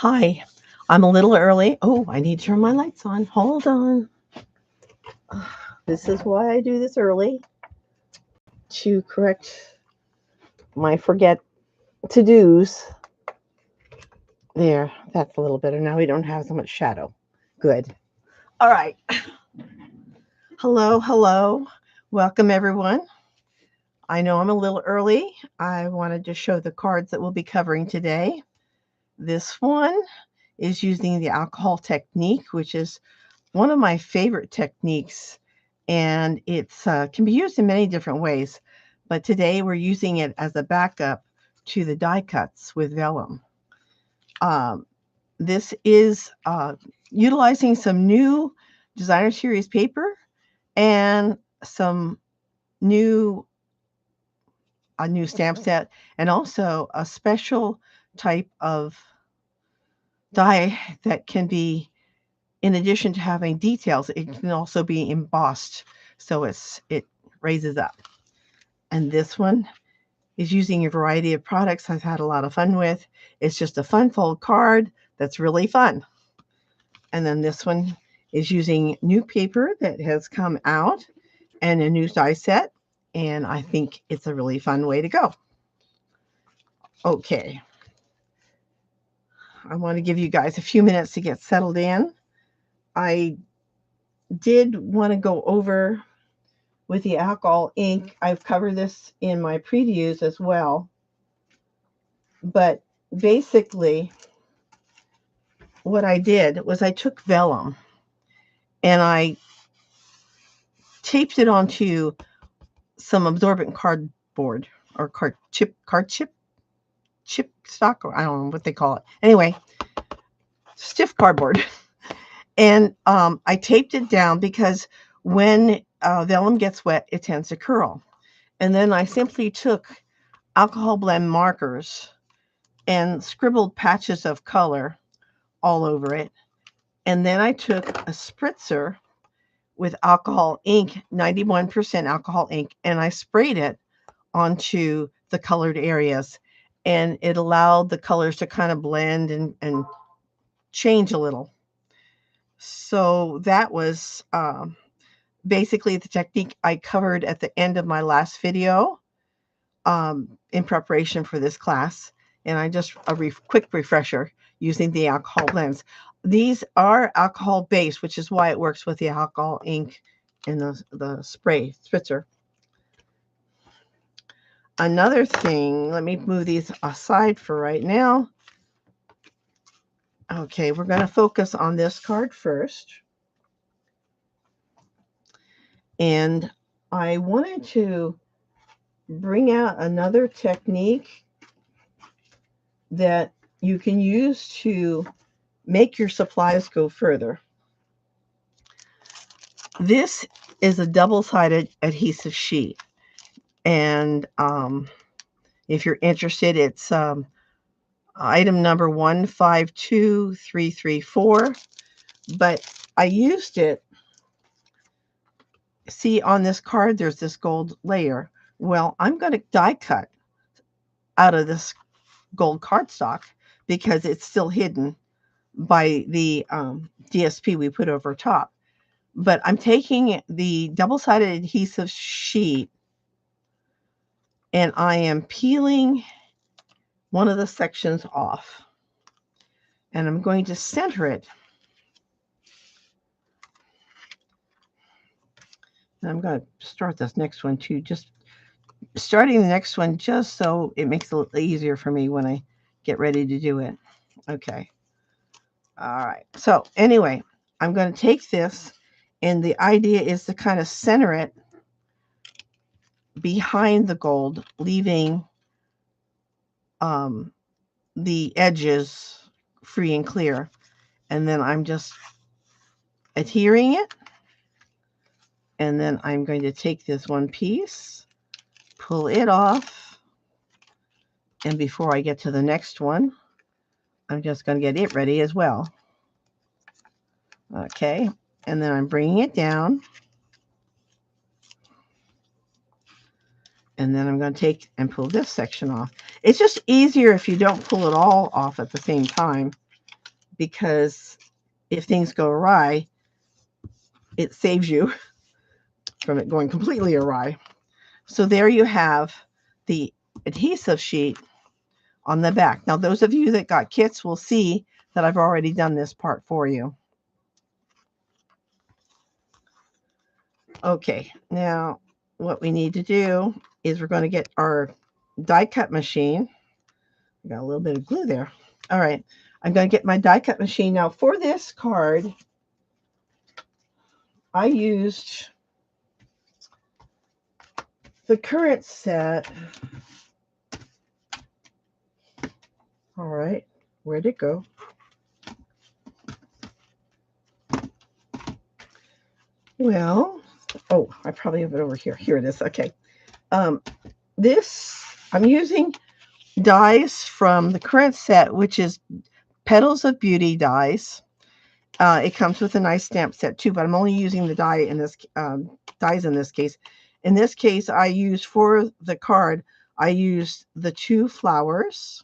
Hi, I'm a little early. Oh, I need to turn my lights on. Hold on. This is why I do this early to correct my forget to dos. There, that's a little better. Now we don't have so much shadow. Good. All right. Hello, hello. Welcome, everyone. I know I'm a little early. I wanted to show the cards that we'll be covering today. This one is using the alcohol technique, which is one of my favorite techniques, and it's can be used in many different ways. But today we're using it as a backup to the die cuts with vellum. This is utilizing some new designer series paper and some new a new stamp set, and also a special type of die that can be, in addition to having details, it can also be embossed, so it raises up. And this one is using a variety of products I've had a lot of fun with. It's just a fun fold card that's really fun. And then this one is using new paper that has come out and a new die set, and I think it's a really fun way to go. Okay. I want to give you guys a few minutes to get settled in. I did want to go over with the alcohol ink. I've covered this in my previews as well. But basically, what I did was I took vellum and I taped it onto some absorbent cardboard or chip stock, or I don't know what they call it. Anyway, stiff cardboard. And I taped it down because when vellum gets wet, it tends to curl. And then I simply took alcohol blend markers and scribbled patches of color all over it. And then I took a spritzer with alcohol ink, 91% alcohol ink, and I sprayed it onto the colored areas. And it allowed the colors to kind of blend and change a little. So that was basically the technique I covered at the end of my last video in preparation for this class. And I just quick refresher using the alcohol blends. These are alcohol based, which is why it works with the alcohol ink and the spray spritzer. Another thing, let me move these aside for right now. Okay, we're going to focus on this card first. And I wanted to bring out another technique that you can use to make your supplies go further. This is a double-sided adhesive sheet, and if you're interested, it's item number 152334. But I used it. See, on this card, there's this gold layer. Well, I'm going to die cut out of this gold cardstock because it's still hidden by the DSP we put over top. But I'm taking the double-sided adhesive sheet and I am peeling one of the sections off. And I'm going to center it. And I'm going to start this next one too. Just starting the next one just so it makes it a little easier for me when I get ready to do it. Okay. All right. So anyway, I'm going to take this, and the idea is to kind of center it behind the gold, leaving the edges free and clear. And then I'm just adhering it. And then I'm going to take this one piece, pull it off. And before I get to the next one, I'm just going to get it ready as well. Okay. And then I'm bringing it down. And then I'm going to take and pull this section off. It's just easier if you don't pull it all off at the same time. because if things go awry, it saves you from it going completely awry. So there you have the adhesive sheet on the back. Now, those of you that got kits will see that I've already done this part for you. Okay, now what we need to do is we're going to get our die cut machine. I got a little bit of glue there. All right, I'm going to get my die cut machine. Now for this card, I used the current set. All right, where'd it go? Well, oh, I probably have it over here. Here it is. Okay. This, I'm using dies from the current set, which is Petals of Beauty dies. It comes with a nice stamp set too, but I'm only using the die in this dies in this case. In this case, I used for the card, I used the 2 flowers,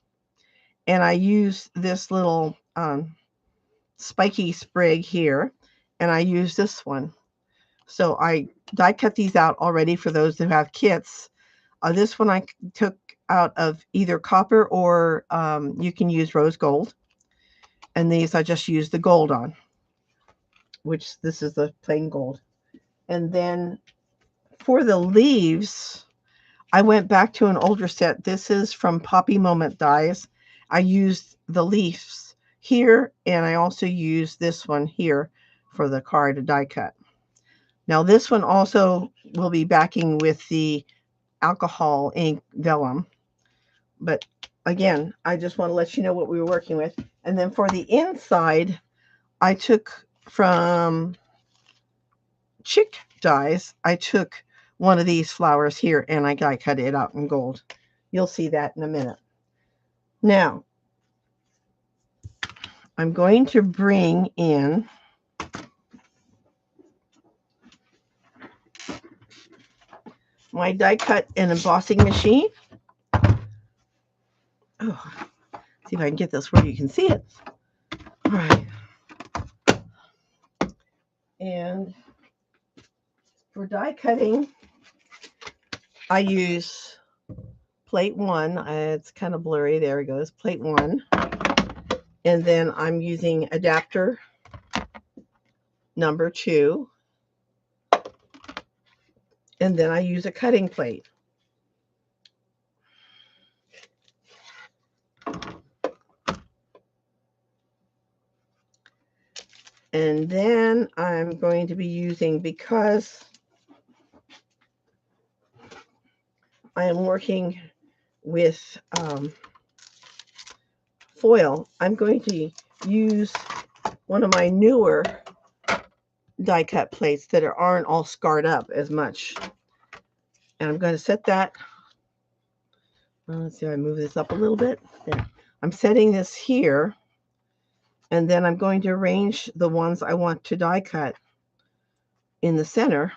and I used this little spiky sprig here, and I used this one. So I die cut these out already for those who have kits. This one I took out of either copper or you can use rose gold. And these I just used the gold on, which this is the plain gold. And then for the leaves, I went back to an older set. This is from Poppy Moment Dies. I used the leaves here, and I also used this one here for the card die cut. Now this one also will be backing with the alcohol ink vellum. But again, I just want to let you know what we were working with. And then for the inside, I took from Chick Dies, I took one of these flowers here and I die cut it out in gold. You'll see that in a minute. Now, I'm going to bring in my die cut and embossing machine. Oh, see if I can get this where you can see it. All right. And for die cutting, I use plate 1. It's kind of blurry. There it goes, plate 1. And then I'm using adapter number 2. And then I use a cutting plate. And then I'm going to be using, because I am working with foil, I'm going to use one of my newer die cut plates that aren't all scarred up as much. And I'm going to set that. Let's see if I move this up a little bit. There. I'm setting this here. And then I'm going to arrange the ones I want to die cut in the center.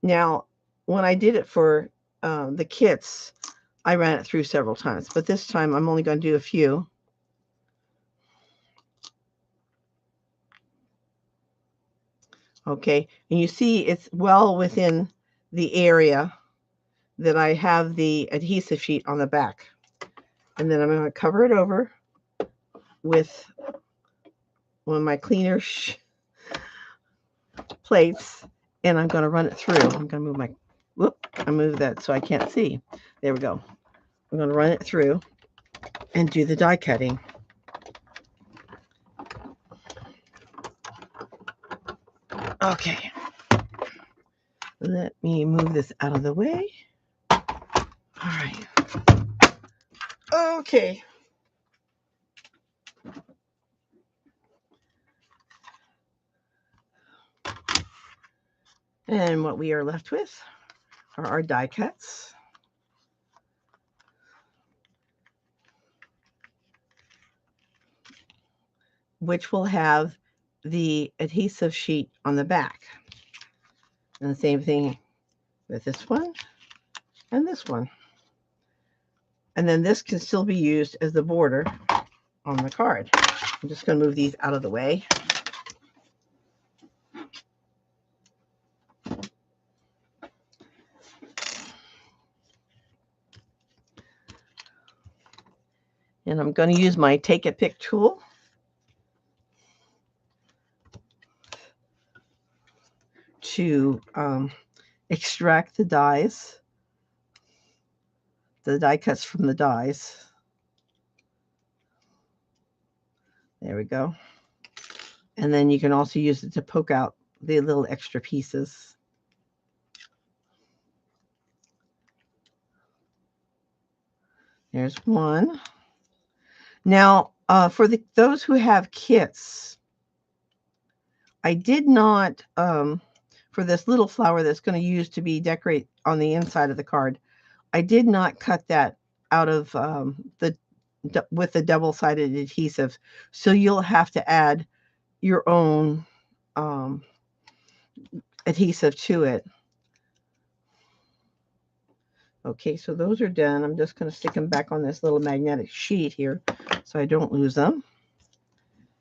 Now, when I did it for the kits, I ran it through several times, but this time I'm only going to do a few. Okay, and you see it's well within the area that I have the adhesive sheet on the back. And then I'm going to cover it over with one of my cleaner plates, and I'm going to run it through. I'm going to move my, whoop, I moved that so I can't see. There we go. I'm going to run it through and do the die cutting. Okay. Let me move this out of the way. All right. Okay. And what we are left with are our die cuts. Which will have the adhesive sheet on the back. And the same thing with this one and this one. And then this can still be used as the border on the card. I'm just going to move these out of the way. And I'm going to use my Take a Pick tool to extract the dies, the die cuts from the dies. There we go. And then you can also use it to poke out the little extra pieces. There's one. Now, for those who have kits, I did not, for this little flower that's going to use to be decorate on the inside of the card, I did not cut that out of with the double-sided adhesive. So you'll have to add your own adhesive to it. Okay, so those are done. I'm just going to stick them back on this little magnetic sheet here so I don't lose them.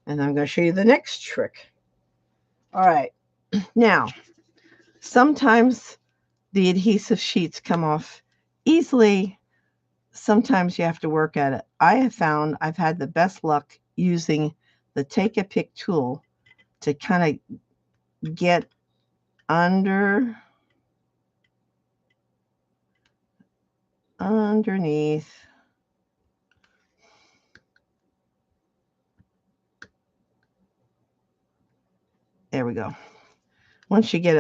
And I'm going to show you the next trick. All right. Now, sometimes the adhesive sheets come off easily. Sometimes you have to work at it. I have found I've had the best luck using the Take a Pick tool to kind of get underneath. There we go. Once you get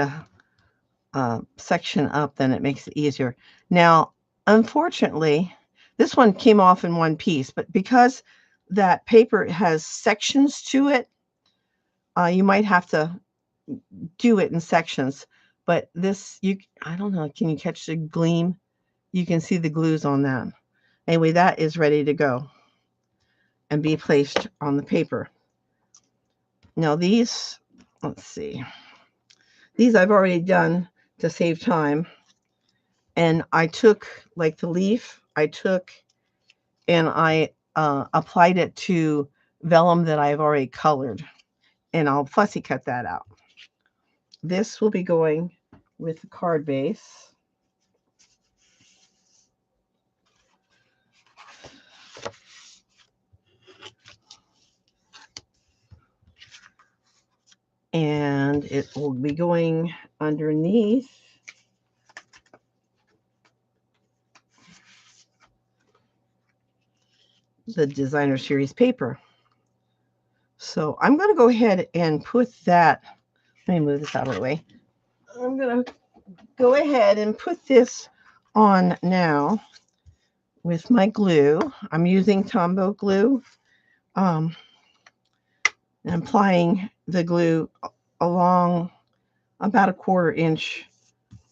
a section up, then it makes it easier. Now, unfortunately, this one came off in one piece, but because that paper has sections to it, you might have to do it in sections. But this, I don't know, can you catch the gleam? You can see the glues on that. Anyway, that is ready to go and be placed on the paper. Now these, let's see, these I've already done to save time. And I took, like the leaf, and I applied it to vellum that I've already colored. And I'll fussy cut that out. This will be going with the card base. And it will be going underneath the designer series paper. So I'm going to go ahead and put that, let me move this out of the way. I'm going to go ahead and put this on now with my glue. I'm using Tombow glue. I'm applying the glue along about a 1/4 inch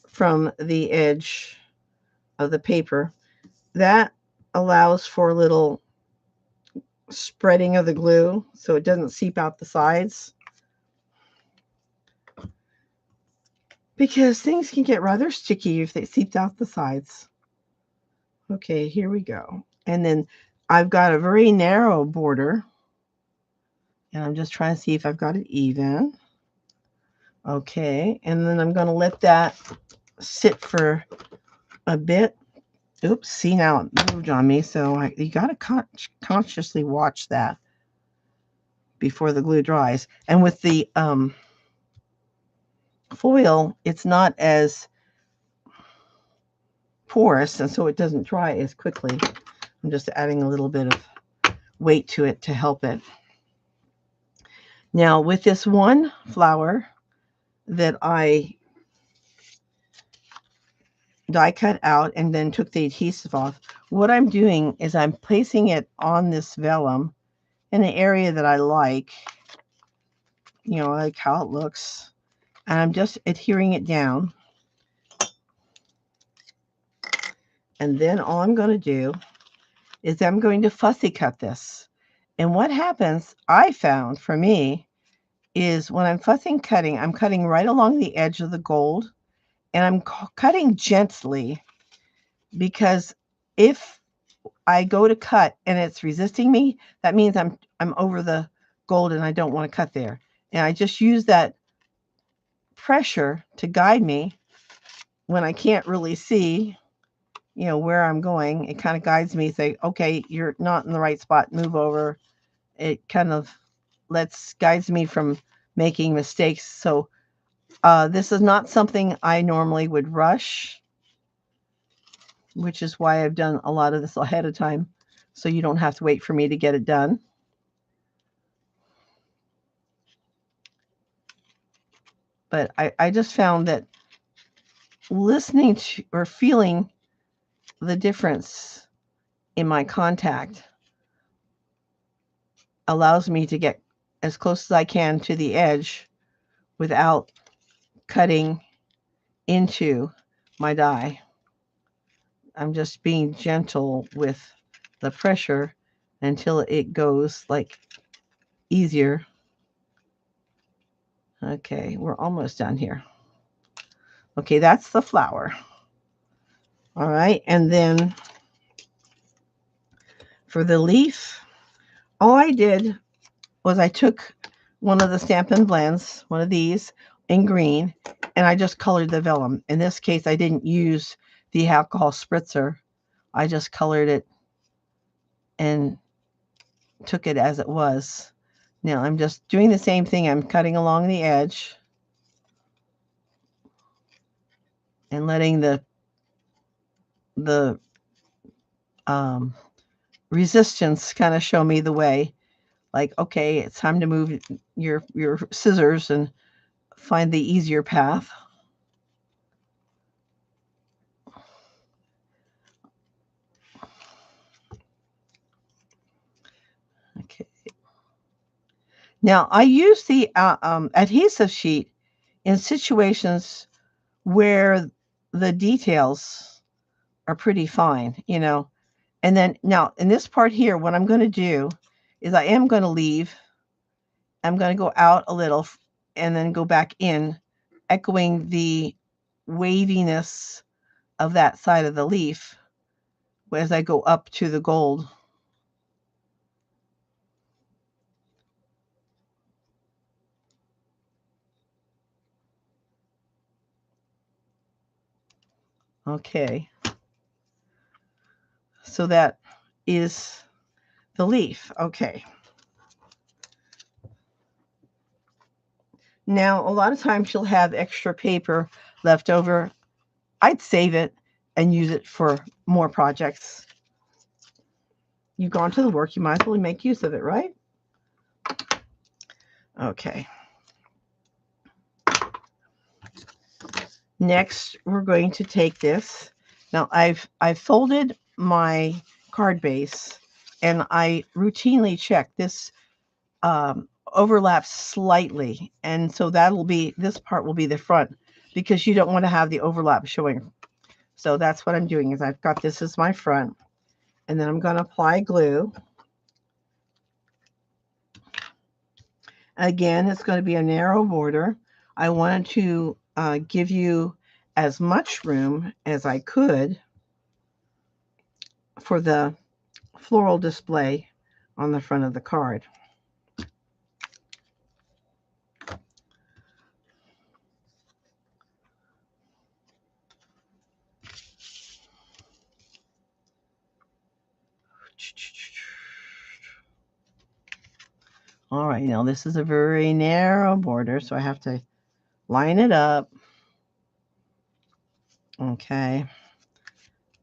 from the edge of the paper. That allows for a little spreading of the glue so it doesn't seep out the sides, because things can get rather sticky if they seeped out the sides. Okay, here we go. And then I've got a very narrow border, and I'm just trying to see if I've got it even. Okay, and then I'm going to let that sit for a bit. Oops, see, now it moved on me, so you got to consciously watch that before the glue dries. And with the foil, it's not as porous, and so it doesn't dry as quickly. I'm just adding a little bit of weight to it to help it. Now, with this one flower that I die cut out and then took the adhesive off, what I'm doing is I'm placing it on this vellum in an area that I like, you know, I like how it looks, and I'm just adhering it down. And then all I'm going to do is I'm going to fussy cut this. And what happens, I found for me, is when I'm fussy cutting, I'm cutting right along the edge of the gold, and I'm cutting gently, because if I go to cut and it's resisting me, that means I'm over the gold and I don't want to cut there. And I just use that pressure to guide me when I can't really see, you know, where I'm going. It kind of guides me, say, okay, you're not in the right spot, move over. It kind of guides me from making mistakes. So this is not something I normally would rush, which is why I've done a lot of this ahead of time, so you don't have to wait for me to get it done. But I just found that listening to or feeling the difference in my contact allows me to get as close as I can to the edge without cutting into my die. I'm just being gentle with the pressure until it goes like easier. Okay, we're almost done here. Okay, that's the flower. All right, and then for the leaf, all I did was I took one of the Stampin' Blends, one of these in green, and I just colored the vellum. In this case, I didn't use the alcohol spritzer. I just colored it and took it as it was. Now I'm just doing the same thing. I'm cutting along the edge and letting the resistance kind of show me the way. Like, okay, it's time to move your scissors and find the easier path. Okay. Now I use the adhesive sheet in situations where the details are pretty fine, you know. And then now in this part here, what I'm going to do is I am going to leave. I'm going to go out a little and then go back in, echoing the waviness of that side of the leaf as I go up to the gold. Okay. So that is the leaf. Okay. Now, a lot of times you'll have extra paper left over. I'd save it and use it for more projects. You've gone to the work, you might as well make use of it, right? Okay. Next, we're going to take this. Now, I've folded my card base, and I routinely check this overlaps slightly, and so this part will be the front because you don't want to have the overlap showing. So that's what I'm doing is I've got this as my front, and then I'm going to apply glue. Again, it's going to be a narrow border. I wanted to give you as much room as I could for the floral display on the front of the card. All right, now this is a very narrow border, so I have to line it up. Okay.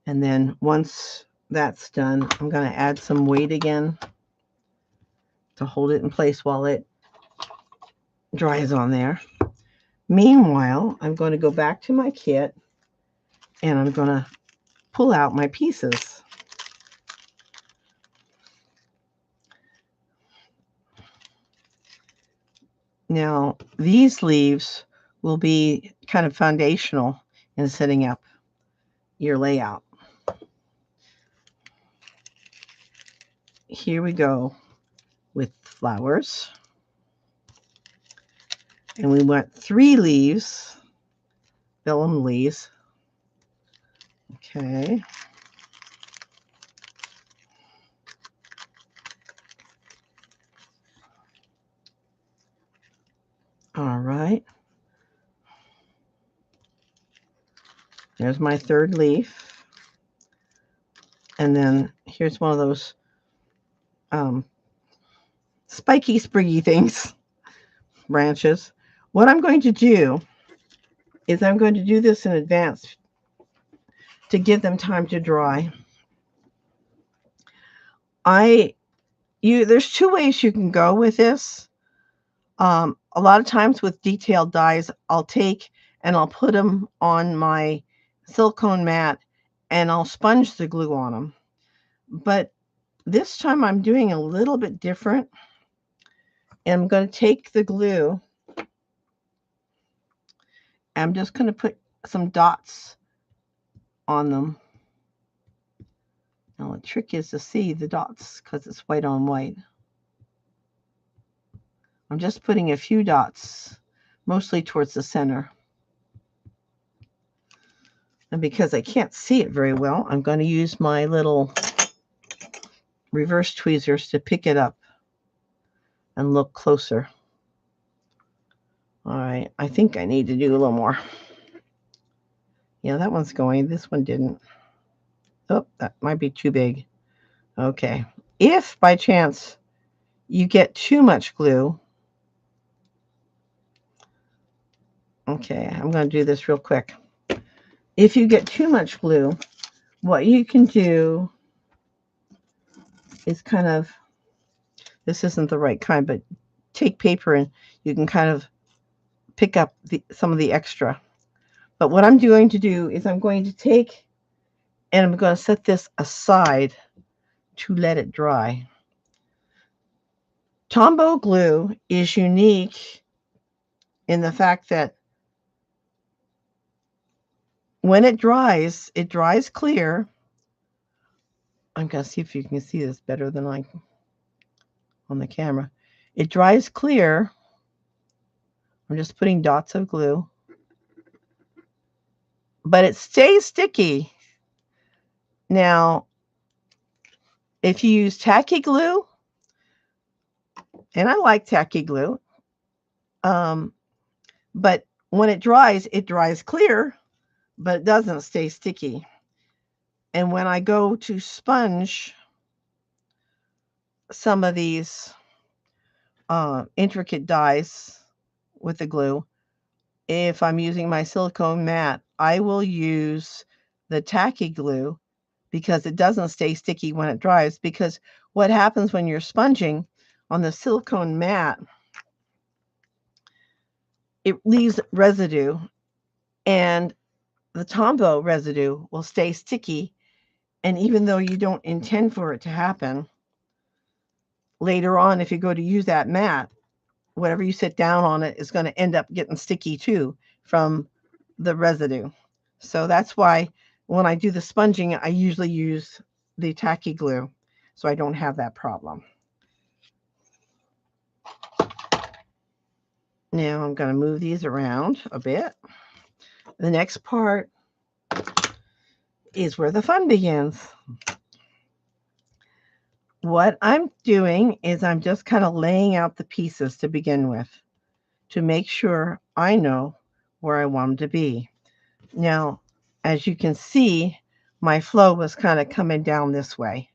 And then once that's done, I'm going to add some weight again to hold it in place while it dries on there. Meanwhile, I'm going to go back to my kit and I'm going to pull out my pieces. Now, these leaves will be kind of foundational in setting up your layout. Here we go with flowers. And we want 3 leaves, vellum leaves. Okay. right. There's my third leaf. And then here's one of those spiky, spriggy things, branches. What I'm going to do is I'm going to do this in advance to give them time to dry. There's two ways you can go with this. A lot of times with detailed dies, I'll take and I'll put them on my silicone mat and I'll sponge the glue on them. But this time I'm doing a little bit different. And I'm going to take the glue. I'm just going to put some dots on them. Now the trick is to see the dots because it's white on white. I'm just putting a few dots, mostly towards the center. And because I can't see it very well, I'm going to use my little reverse tweezers to pick it up and look closer. All right, I think I need to do a little more. Yeah, that one's going. This one didn't. Oh, that might be too big. Okay. If by chance you get too much glue, okay, I'm going to do this real quick. If you get too much glue, what you can do is kind of, this isn't the right kind, but take paper and you can kind of pick up some of the extra. But what I'm going to do is I'm going to take and I'm going to set this aside to let it dry. Tombow glue is unique in the fact that when it dries clear. I'm going to see if you can see this better than I on the camera. It dries clear. I'm just putting dots of glue. But it stays sticky. Now, if you use tacky glue, and I like tacky glue, but when it dries clear, but it doesn't stay sticky. And when I go to sponge some of these intricate dies with the glue, if I'm using my silicone mat, I will use the tacky glue because it doesn't stay sticky when it dries. Because what happens when you're sponging on the silicone mat, it leaves residue, and the Tombow residue will stay sticky. And even though you don't intend for it to happen, later on, if you go to use that mat, whatever you sit down on it is going to end up getting sticky too from the residue. So that's why when I do the sponging, I usually use the tacky glue so I don't have that problem. Now I'm going to move these around a bit. The next part is where the fun begins. What I'm doing is I'm just kind of laying out the pieces to begin with to make sure I know where I want them to be. Now, as you can see, my flow was kind of coming down this way,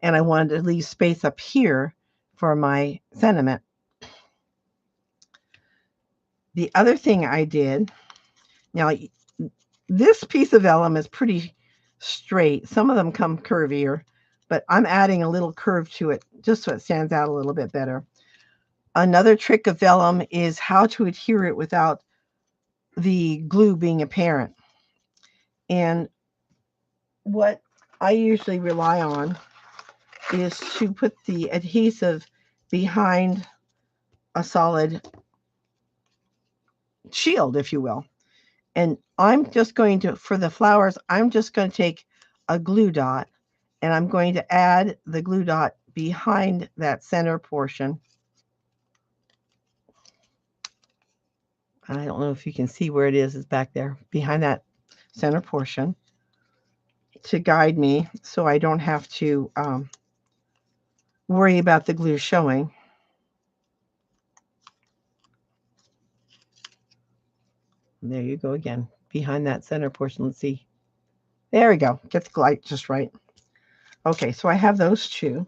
and I wanted to leave space up here for my sentiment. The other thing I did, now this piece of vellum is pretty straight. Some of them come curvier, but I'm adding a little curve to it just so it stands out a little bit better. Another trick of vellum is how to adhere it without the glue being apparent. And what I usually rely on is to put the adhesive behind a solid shield, if you will. And I'm just going to, for the flowers, I'm just going to take a glue dot and I'm going to add the glue dot behind that center portion. I don't know if you can see where it is. It's back there behind that center portion to guide me so I don't have to worry about the glue showing. There you go again, behind that center portion. Let's see. There we go. Get the light just right. Okay, so I have those two.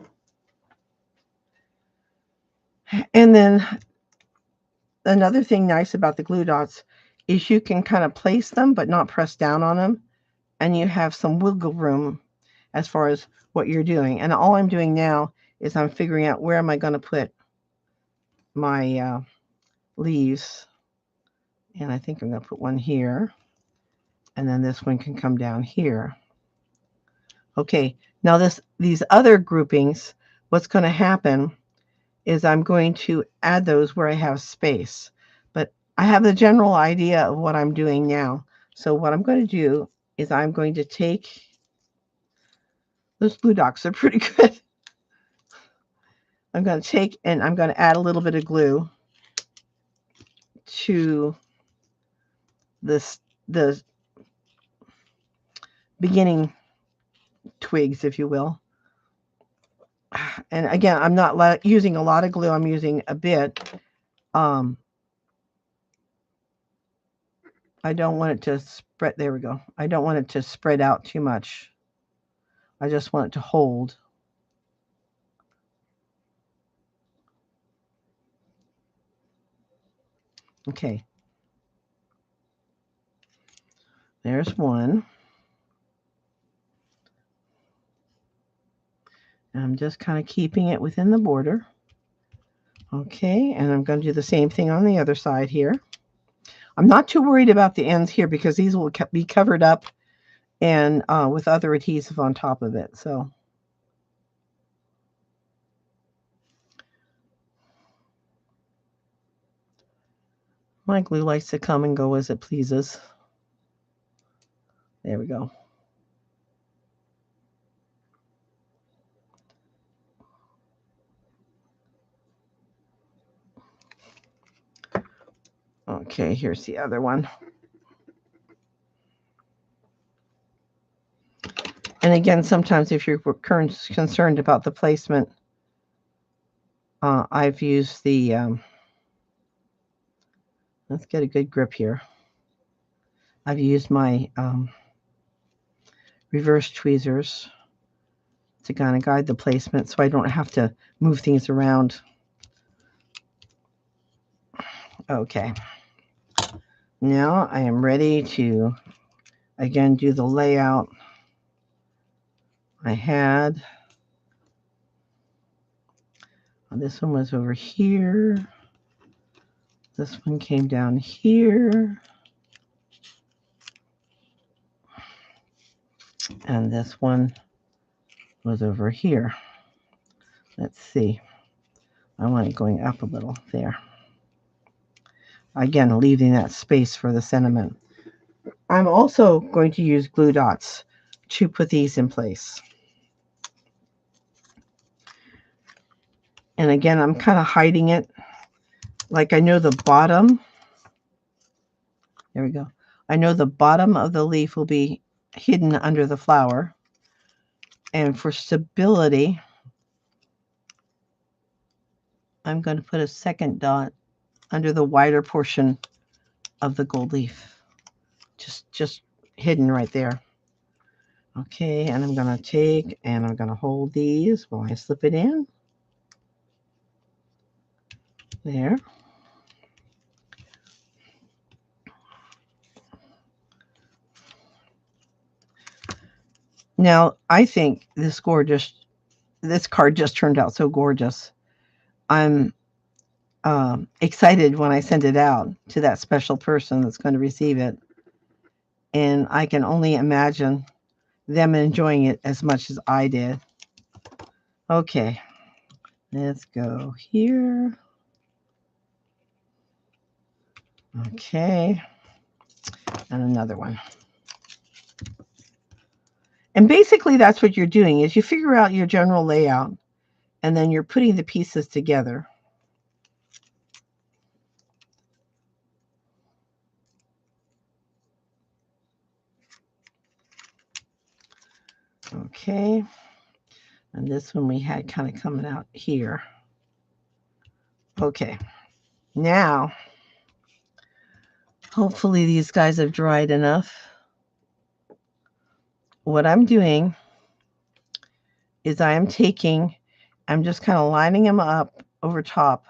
And then another thing nice about the glue dots is you can kind of place them but not press down on them. And you have some wiggle room as far as what you're doing. And all I'm doing now is I'm figuring out where am I going to put my leaves. And I think I'm going to put one here. And then this one can come down here. Okay, now these other groupings, what's going to happen is I'm going to add those where I have space. But I have the general idea of what I'm doing now. So what I'm going to do is I'm going to take, those glue dots are pretty good. I'm going to take and I'm going to add a little bit of glue to the beginning twigs, if you will. And again, I'm not using a lot of glue. I'm using a bit. I don't want it to spread. There we go. I don't want it to spread out too much. I just want it to hold. Okay. There's one. And I'm just kind of keeping it within the border. Okay, and I'm going to do the same thing on the other side here. I'm not too worried about the ends here because these will be covered up and with other adhesive on top of it. So my glue likes to come and go as it pleases. There we go. Okay, here's the other one. And again, sometimes if you're concerned about the placement, I've used the, let's get a good grip here. I've used my reverse tweezers to kind of guide the placement so I don't have to move things around. Okay. Now I am ready to, again, do the layout I had. This one was over here. This one came down here. And this one was over here. Let's see. I want it going up a little there. Again, leaving that space for the sentiment. I'm also going to use glue dots to put these in place. And again, I'm kind of hiding it. Like I know the bottom. There we go. I know the bottom of the leaf will be hidden under the flower. And for stability, I'm going to put a second dot under the wider portion of the gold leaf. Just hidden right there. Okay, and I'm going to take and I'm going to hold these while I slip it in. There. Now, I think this card just turned out so gorgeous. I'm excited when I send it out to that special person that's going to receive it. And I can only imagine them enjoying it as much as I did. Okay, let's go here. Okay, and another one. And basically that's what you're doing is you figure out your general layout and then you're putting the pieces together. Okay, and this one we had kind of coming out here. Okay, now Hopefully these guys have dried enough. What I'm doing is I'm just kind of lining them up over top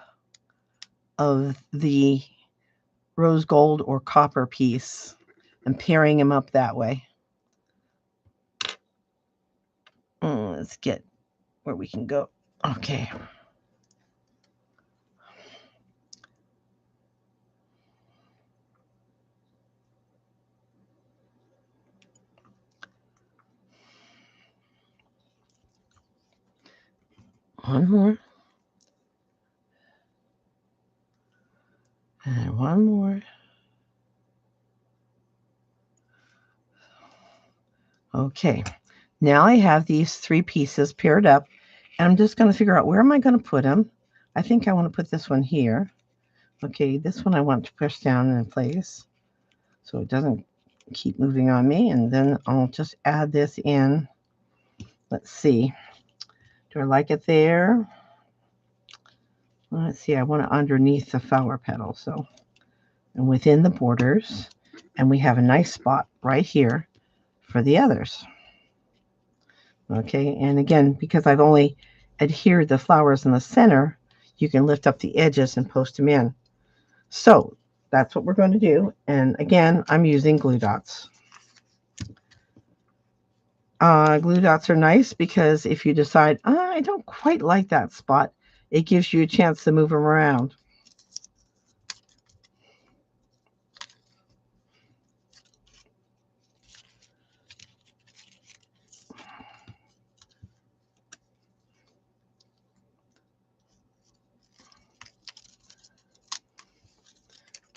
of the rose gold or copper piece and pairing them up that way. Let's get where we can go. Okay. One more. And one more. Okay. Now I have these 3 pieces paired up, and I'm just going to figure out where am I going to put them. I think I want to put this one here. Okay, this one I want to push down in place so it doesn't keep moving on me, and then I'll just add this in. Let's see. Do I like it there? Let's see. I want it underneath the flower petal, so and within the borders, and we have a nice spot right here for the others. Okay, and again, because I've only adhered the flowers in the center, you can lift up the edges and post them in. So that's what we're going to do. And again, I'm using glue dots. Glue dots are nice because if you decide, I don't quite like that spot, it gives you a chance to move them around.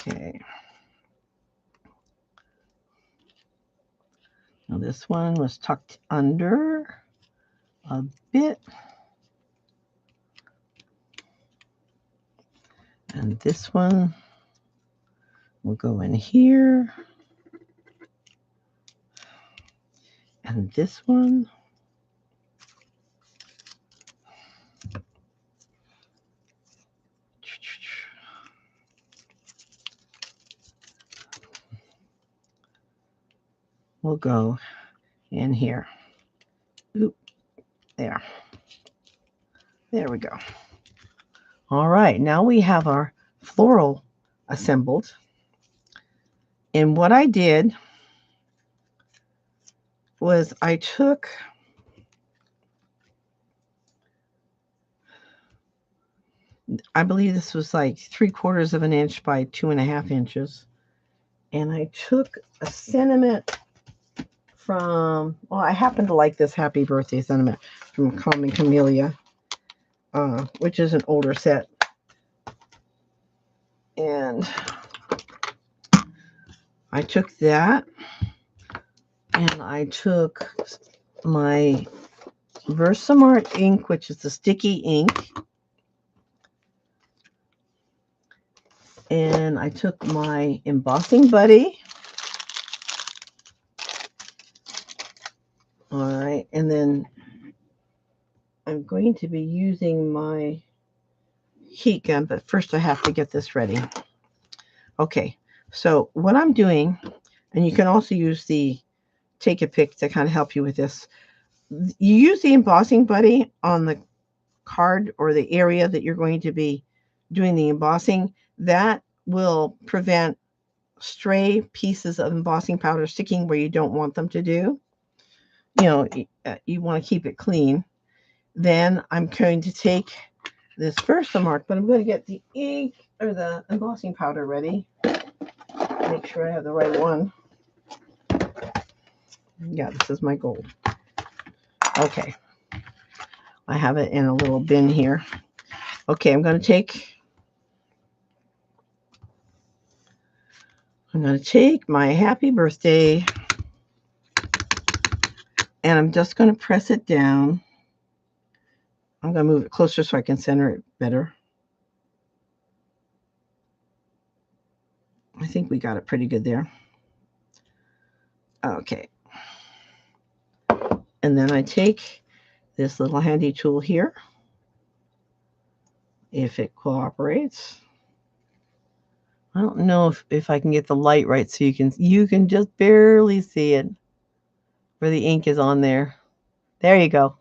Okay. Now this one was tucked under a bit. And this one will go in here. And this one will go in here. Oop, there. There we go. All right, now we have our floral assembled. And what I did was I took I believe this was like 3/4 of an inch by 2.5 inches. And I took a sentiment from, well, I happen to like this Happy Birthday sentiment from Common Camellia, which is an older set. And I took that, and I took my Versamart ink, which is the sticky ink, and I took my embossing buddy. All right, and then I'm going to be using my heat gun, but first I have to get this ready. Okay, so what I'm doing, and you can also use the Take a Pick to kind of help you with this. You use the embossing buddy on the card or the area that you're going to be doing the embossing. That will prevent stray pieces of embossing powder sticking where you don't want them to do. You know, you want to keep it clean. Then I'm going to take this Versamark, but I'm going to get the ink or the embossing powder ready. Make sure I have the right one. Yeah, this is my gold. Okay. I have it in a little bin here. Okay, I'm going to take my Happy Birthday, and I'm just going to press it down. I'm going to move it closer so I can center it better. I think we got it pretty good there. Okay. And then I take this little handy tool here, if it cooperates. I don't know if I can get the light right so you can just barely see it where the ink is on there. There you go.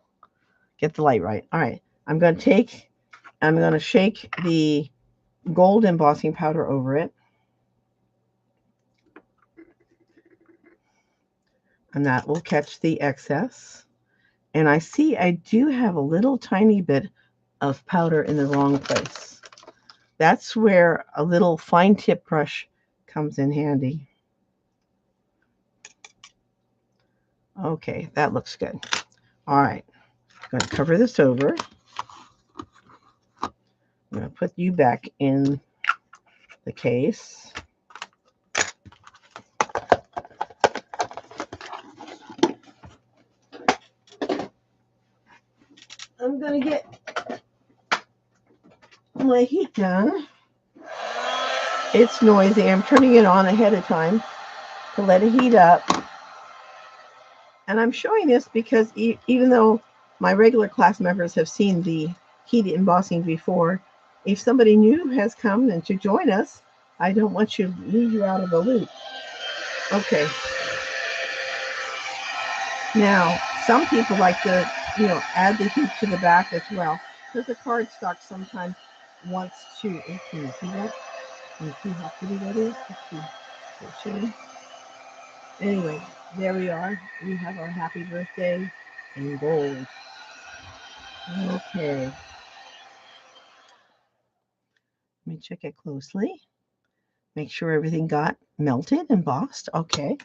Get the light right. All right. I'm going to shake the gold embossing powder over it. And that will catch the excess. And I see I do have a little tiny bit of powder in the wrong place. That's where a little fine tip brush comes in handy. Okay, that looks good. All right, I'm going to cover this over. I'm going to put you back in the case. I'm going to get my heat gun. It's noisy. I'm turning it on ahead of time to let it heat up. And I'm showing this because even though my regular class members have seen the heat embossing before, if somebody new has come and to join us, I don't want to leave you out of the loop. Okay. Now, some people like to, add the heat to the back as well, because the cardstock sometimes wants to. Can you see that? Can you see how pretty that is? Let's see. Anyway, there we are. We have our happy birthday in gold. Okay. Let me check it closely. Make sure everything got melted, embossed. Okay.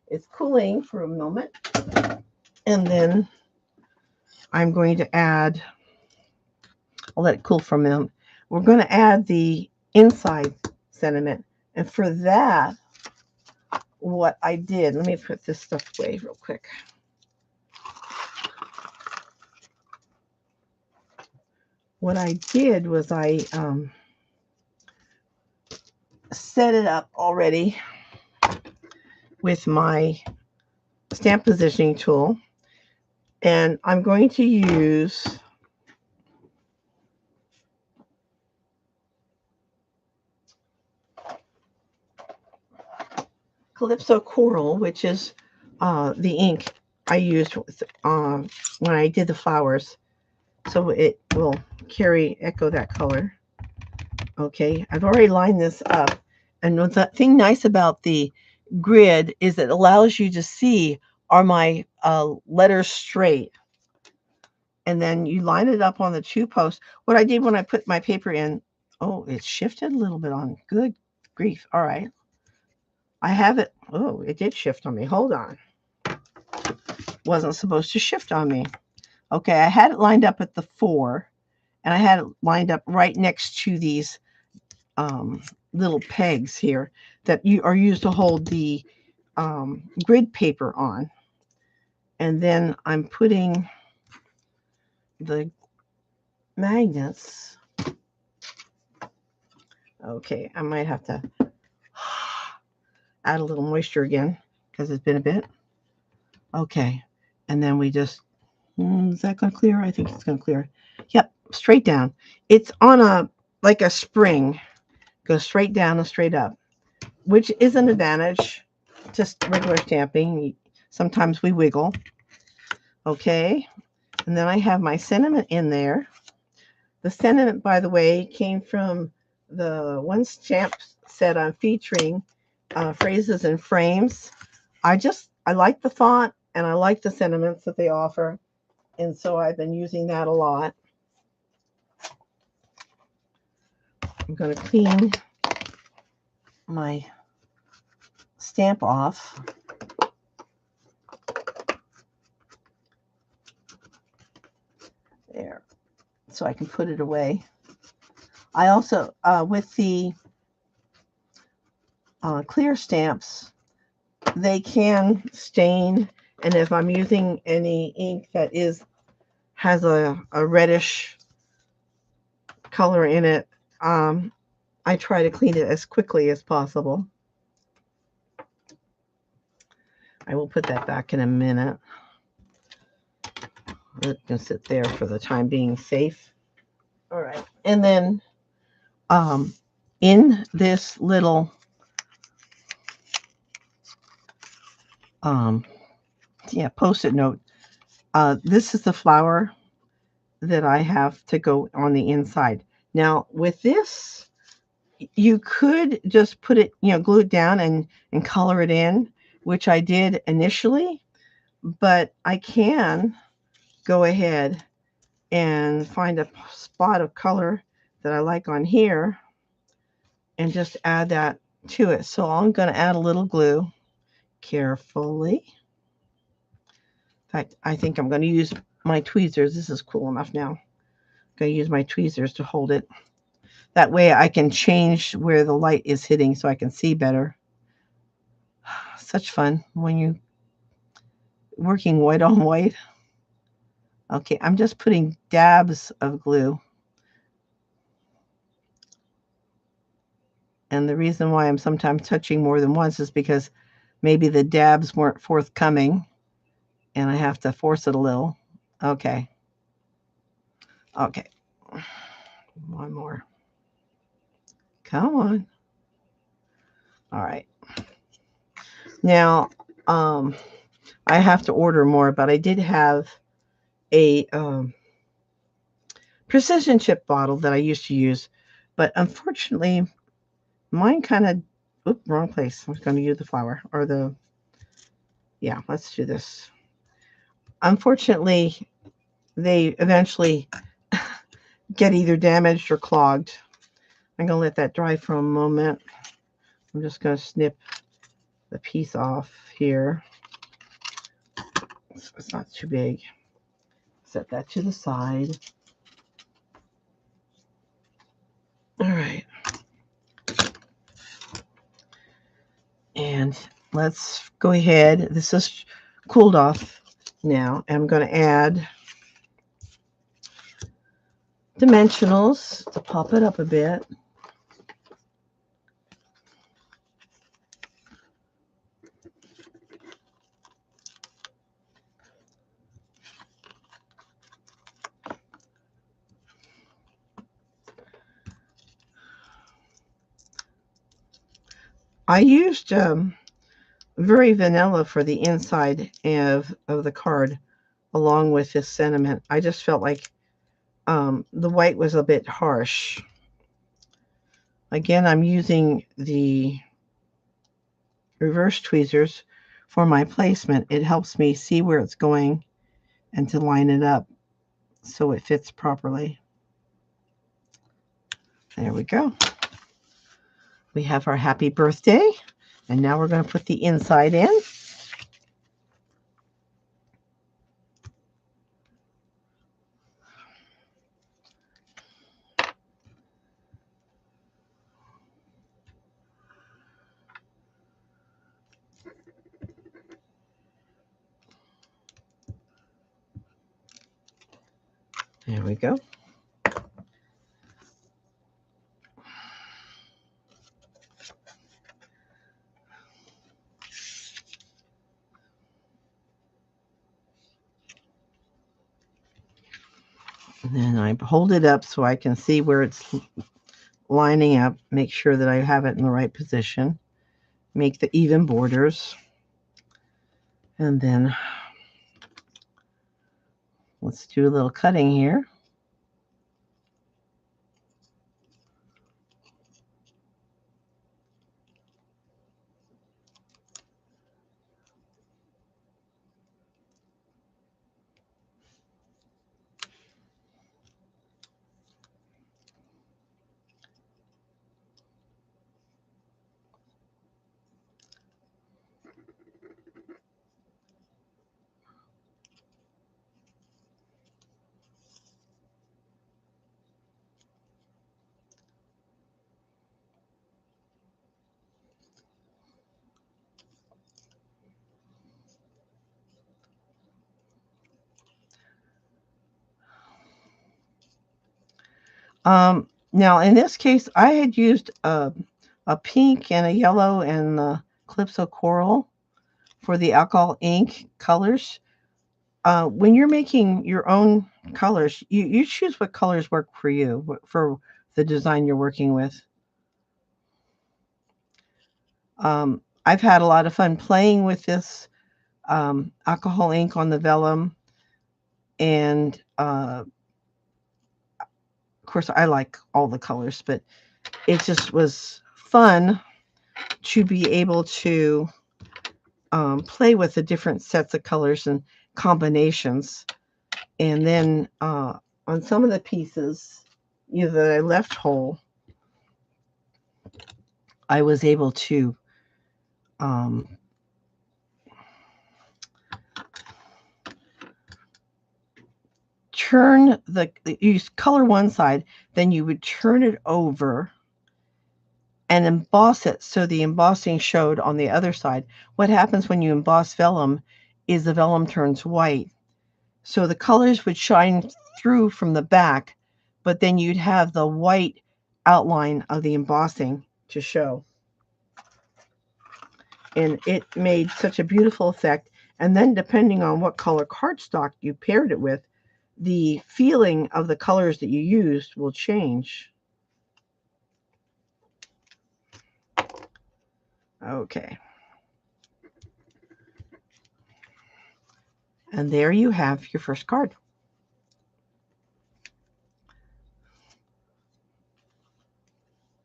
It's cooling for a moment. And then I'm going to add, I'll let it cool for a minute. We're going to add the inside sentiment. And for that, what I did, let me put this stuff away real quick. What I did was I set it up already with my stamp positioning tool. And I'm going to use Calypso Coral, which is the ink I used when I did the flowers. So it will echo that color. Okay, I've already lined this up. And the thing nice about the grid is it allows you to see, are my letters straight? And then you line it up on the 2 posts. What I did when I put my paper in, oh, it shifted a little bit on. Good grief. All right. I have it. Oh, it did shift on me. Hold on. Wasn't supposed to shift on me. Okay, I had it lined up at the 4, and I had it lined up right next to these little pegs here that are used to hold the grid paper on. And then I'm putting the magnets. Okay, I might have to add a little moisture again because it's been a bit. Okay, and then we just, is that going to clear? I think it's going to clear. Yep, straight down. It's on like a spring. Goes straight down and straight up, which is an advantage to regular stamping. Sometimes we wiggle. Okay, and then I have my sentiment in there. The sentiment, by the way, came from the one stamp set I'm featuring, Phrases and Frames. I like the font and I like the sentiments that they offer, and so I've been using that a lot. I'm going to clean my stamp off. There, so I can put it away. I also, with the clear stamps, they can stain, and if I'm using any ink that has a reddish color in it, I try to clean it as quickly as possible. I will put that back in a minute. Let it sit there for the time being safe. All right, and then in this little post-it note. This is the flower that I have to go on the inside. Now with this, you could just put it, glue it down and color it in, which I did initially, but I can go ahead and find a spot of color that I like on here and just add that to it. So I'm going to add a little glue carefully. In fact, I think I'm going to use my tweezers. This is cool enough now. I'm going to use my tweezers to hold it. That way I can change where the light is hitting so I can see better. Such fun when you're working white on white. Okay, I'm just putting dabs of glue. And the reason why I'm sometimes touching more than once is because maybe the dabs weren't forthcoming and I have to force it a little. Okay. Okay. One more. Come on. All right. Now, I have to order more, but I did have a precision chip bottle that I used to use, but unfortunately, mine kind of, wrong place. I'm going to use the flower or the, yeah, let's do this. Unfortunately, they eventually get either damaged or clogged. I'm going to let that dry for a moment. I'm just going to snip the piece off here. It's not too big. Set that to the side. All right. And let's go ahead. This is cooled off now. I'm going to add dimensionals to pop it up a bit. I used very vanilla for the inside of the card along with this sentiment. I just felt like the white was a bit harsh. Again, I'm using the reverse tweezers for my placement. It helps me see where it's going and to line it up so it fits properly. There we go. We have our happy birthday, and now we're going to put the inside in. There we go. And then I hold it up so I can see where it's lining up, make sure that I have it in the right position, make the even borders, and then let's do a little cutting here. Now in this case, I had used a pink and a yellow and the Calypso Coral for the alcohol ink colors. When you're making your own colors, you choose what colors work for you, for the design you're working with. I've had a lot of fun playing with this alcohol ink on the vellum, and of course I like all the colors, but it just was fun to be able to play with the different sets of colors and combinations. And then on some of the pieces, that I left whole, I was able to turn you color one side, then you would turn it over and emboss it so the embossing showed on the other side. What happens when you emboss vellum is the vellum turns white. So the colors would shine through from the back, but then you'd have the white outline of the embossing to show. And it made such a beautiful effect. And then depending on what color cardstock you paired it with, the feeling of the colors that you used will change. Okay. And there you have your first card.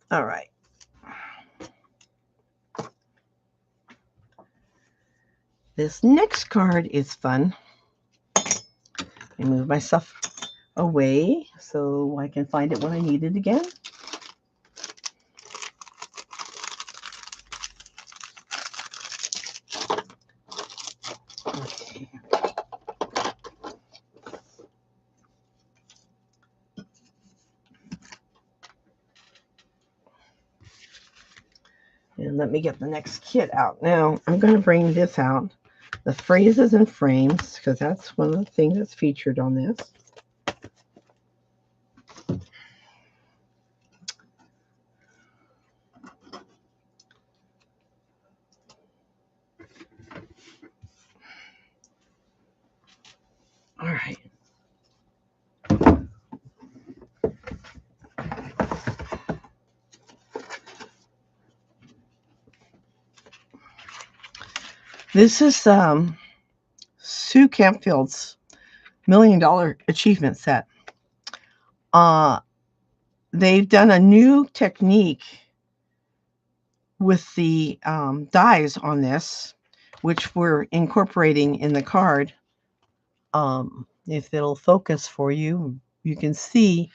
All right. This next card is fun. I move my stuff away so I can find it when I need it again. Okay. And let me get the next kit out. Now, I'm going to bring this out, the phrases and frames, because that's one of the things that's featured on this. All right. This is Sue Campfield's $1 Million Achievement Set. They've done a new technique with the dies on this, which we're incorporating in the card. If it'll focus for you, you can see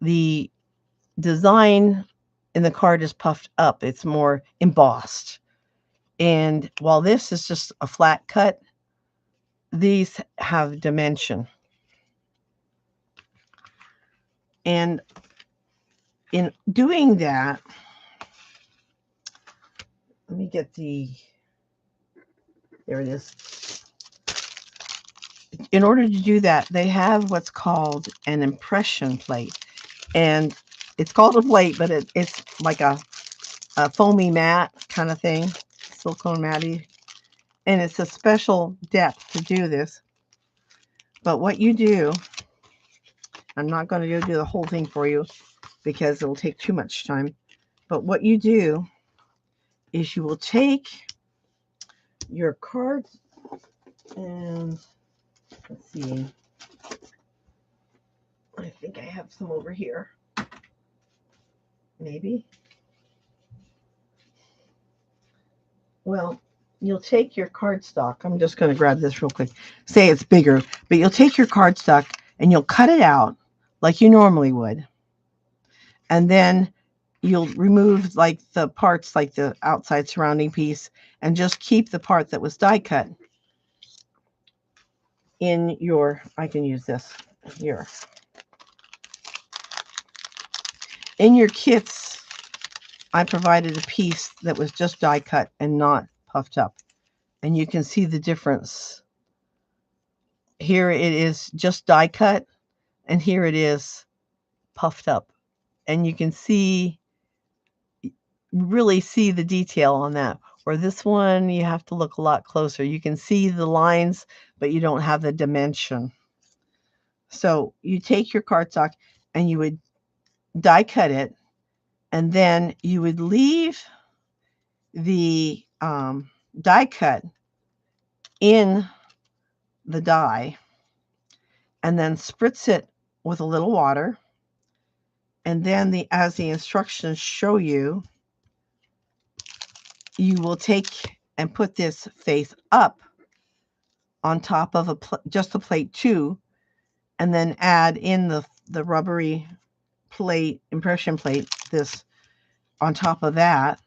the design in the card is puffed up. It's more embossed. And while this is just a flat cut, these have dimension. And in doing that, let me get there it is. In order to do that, they have what's called an impression plate. And it's called a plate, but it's like a foamy mat kind of thing, silicone matty. And it's a special depth to do this. But what you do, I'm not going to do the whole thing for you because it'll take too much time. But what you do is you will take your cards and let's see. I think I have some over here. Maybe. Well, you'll take your cardstock. I'm just going to grab this real quick. Say it's bigger, but you'll take your cardstock and you'll cut it out like you normally would. And then you'll remove like the parts, like the outside surrounding piece, and just keep the part that was die cut in your, I can use this here. In your kits, I provided a piece that was just die cut and not puffed up. And you can see the difference. Here it is just die cut, and here it is puffed up. And you can really see the detail on that. Or this one, you have to look a lot closer. You can see the lines, but you don't have the dimension. So you take your cardstock and you would die cut it, and then you would leave the die cut in the die and then spritz it with a little water. And then as the instructions show you, you will take and put this face up on top of just the plate 2, and then add in the rubbery plate, impression plate, this on top of that,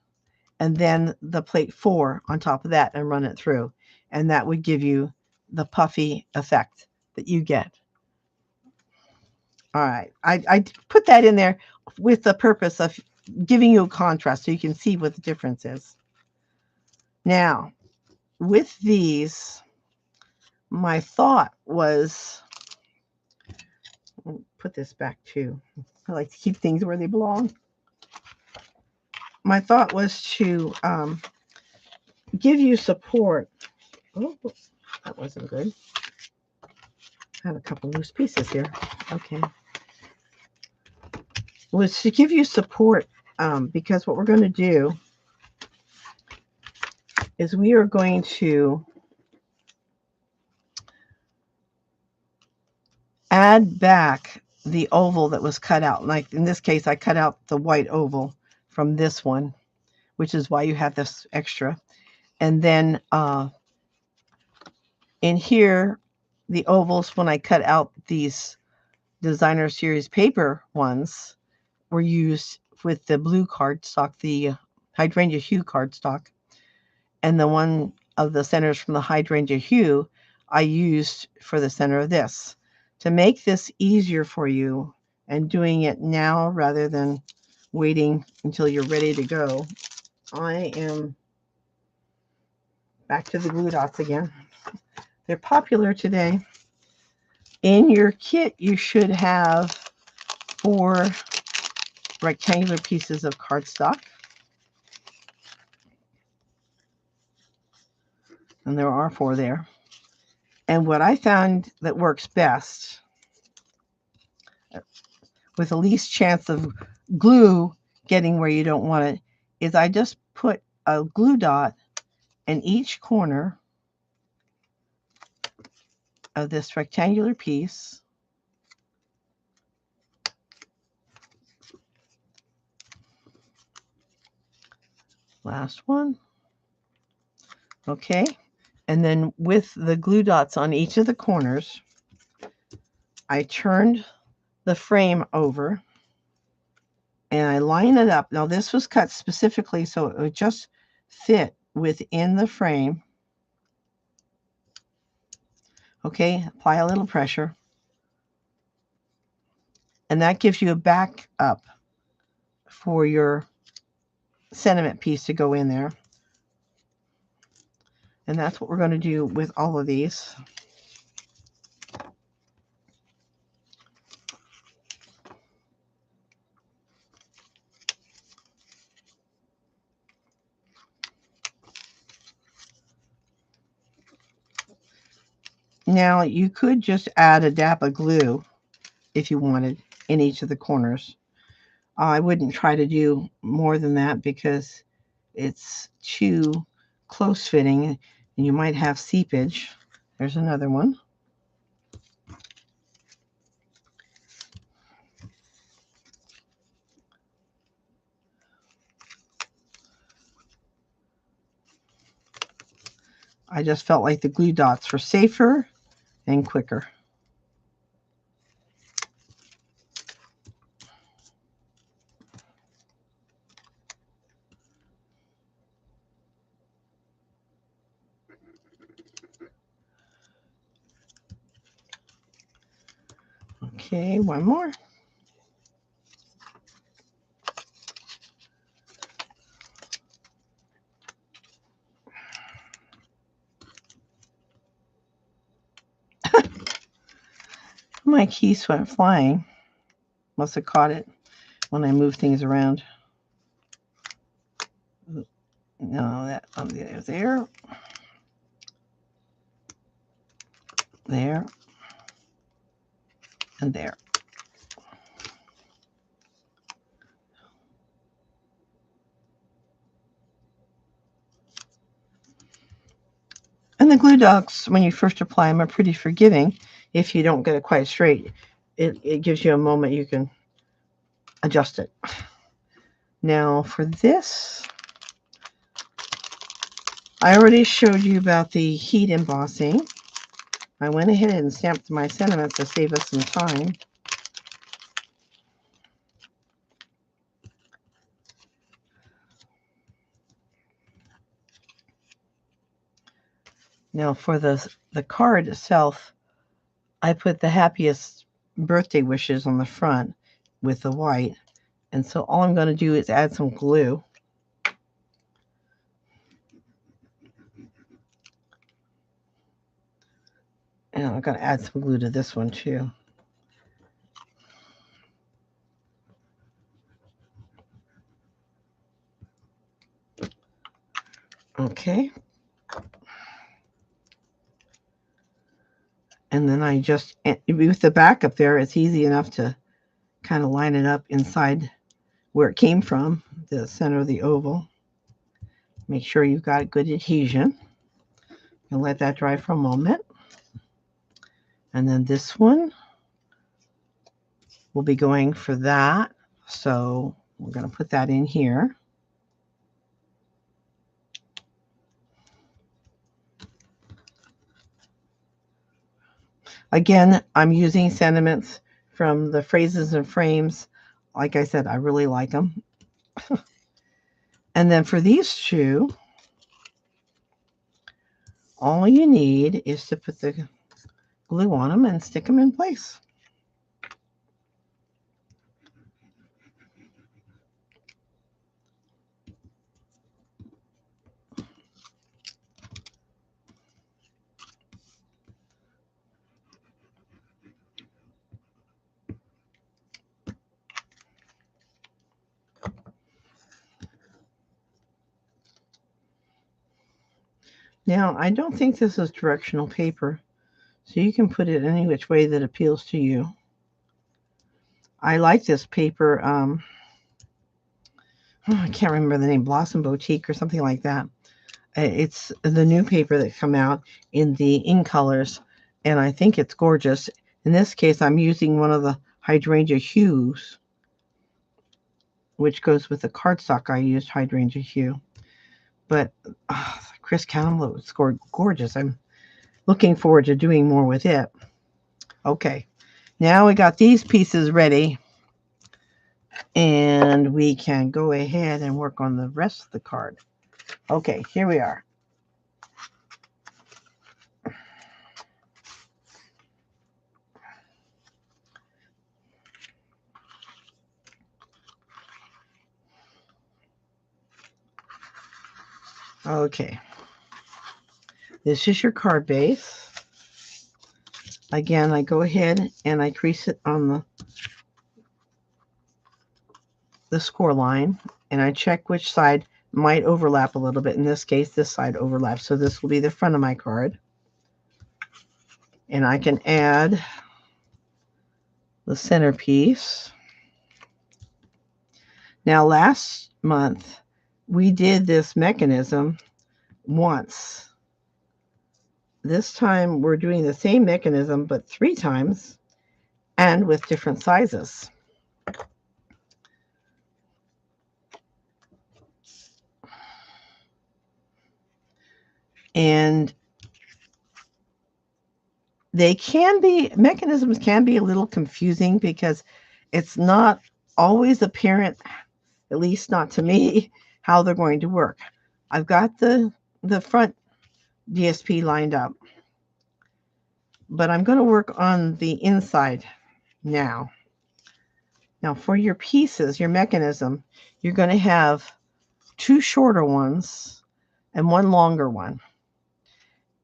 and then the plate 4 on top of that, and run it through. And that would give you the puffy effect that you get. All right, I put that in there with the purpose of giving you a contrast so you can see what the difference is. Now, with these, my thought was, I'll put this back too. I like to keep things where they belong. My thought was to give you support. Oh, that wasn't good. I have a couple loose pieces here. Okay. Was to give you support because what we're going to do is we are going to add back the oval that was cut out. Like in this case, I cut out the white oval from this one, which is why you have this extra. And then in here, the ovals, when I cut out these designer series paper ones, were used with the blue cardstock, the hydrangea hue cardstock. And the one of the centers from the hydrangea hue I used for the center of this. To make this easier for you and doing it now rather than waiting until you're ready to go, I am back to the glue dots again. They're popular today. In your kit, you should have 4 rectangular pieces of cardstock. And there are 4 there. And what I found that works best, with the least chance of glue getting where you don't want it, is I just put a glue dot in each corner of this rectangular piece. Last one. Okay. And then with the glue dots on each of the corners, I turned the frame over and I line it up. Now this was cut specifically so it would just fit within the frame. Okay, apply a little pressure. And that gives you a backup for your sentiment piece to go in there. And that's what we're going to do with all of these. Now you could just add a dab of glue if you wanted in each of the corners. I wouldn't try to do more than that because it's too close fitting and you might have seepage. There's another one. I just felt like the glue dots were safer and quicker. Okay, one more. My keys went flying. Must have caught it when I moved things around. No, that there. There. And there. the glue dots, when you first apply them, are pretty forgiving. If you don't get it quite straight, it gives you a moment you can adjust it. Now for this, I already showed you about the heat embossing. I went ahead and stamped my sentiments to save us some time. Now for the card itself, I put the happiest birthday wishes on the front with the white. And so all I'm going to do is add some glue. And I'm going to add some glue to this one too. Okay. And then I just, with the back up there, it's easy enough to kind of line it up inside where it came from, the center of the oval. Make sure you've got good adhesion. And let that dry for a moment. And then this one will be going for that. So we're going to put that in here. Again, I'm using sentiments from the Phrases and Frames. Like I said, I really like them. And then for these two, all you need is to put the glue on them and stick them in place. Now, I don't think this is directional paper, so you can put it any which way that appeals to you. I like this paper. I can't remember the name, Blossom Boutique or something like that. It's the new paper that come out in the ink colors, and I think it's gorgeous. In this case, I'm using one of the Hydrangea Hues, which goes with the cardstock I used, Hydrangea Hue. But Chris Kamlo scored gorgeous. I'm looking forward to doing more with it. Okay, now we got these pieces ready, and we can go ahead and work on the rest of the card. Okay, here we are. Okay, this is your card base. Again, I go ahead and I crease it on the score line, and I check which side might overlap a little bit. In this case, this side overlaps, so this will be the front of my card. And I can add the centerpiece. Now, last month, we did this mechanism once. This time, we're doing the same mechanism, but 3 times, and with different sizes. And mechanisms can be a little confusing because it's not always apparent, at least not to me, how they're going to work. I've got the front DSP lined up, but I'm going to work on the inside now. Now for your pieces, your mechanism, you're going to have 2 shorter ones and 1 longer one.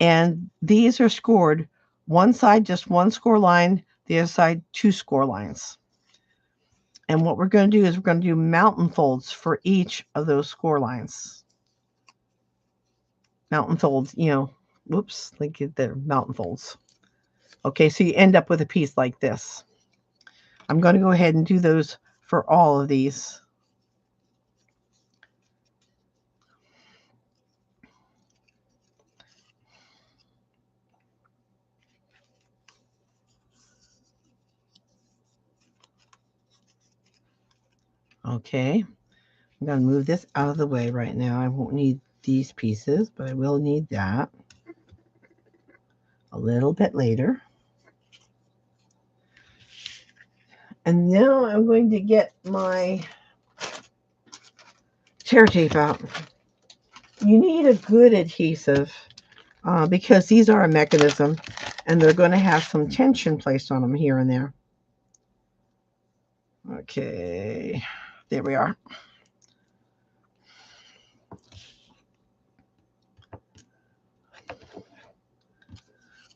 And these are scored one side, just 1 score line, the other side, 2 score lines. And what we're going to do is we're going to do mountain folds for each of those score lines. Mountain folds, whoops, like the mountain folds. Okay, so you end up with a piece like this. I'm going to go ahead and do those for all of these. Okay, I'm going to move this out of the way right now. I won't need these pieces, but I will need that a little bit later. And now I'm going to get my tear tape out. You need a good adhesive because these are a mechanism and they're going to have some tension placed on them here and there. Okay, there we are.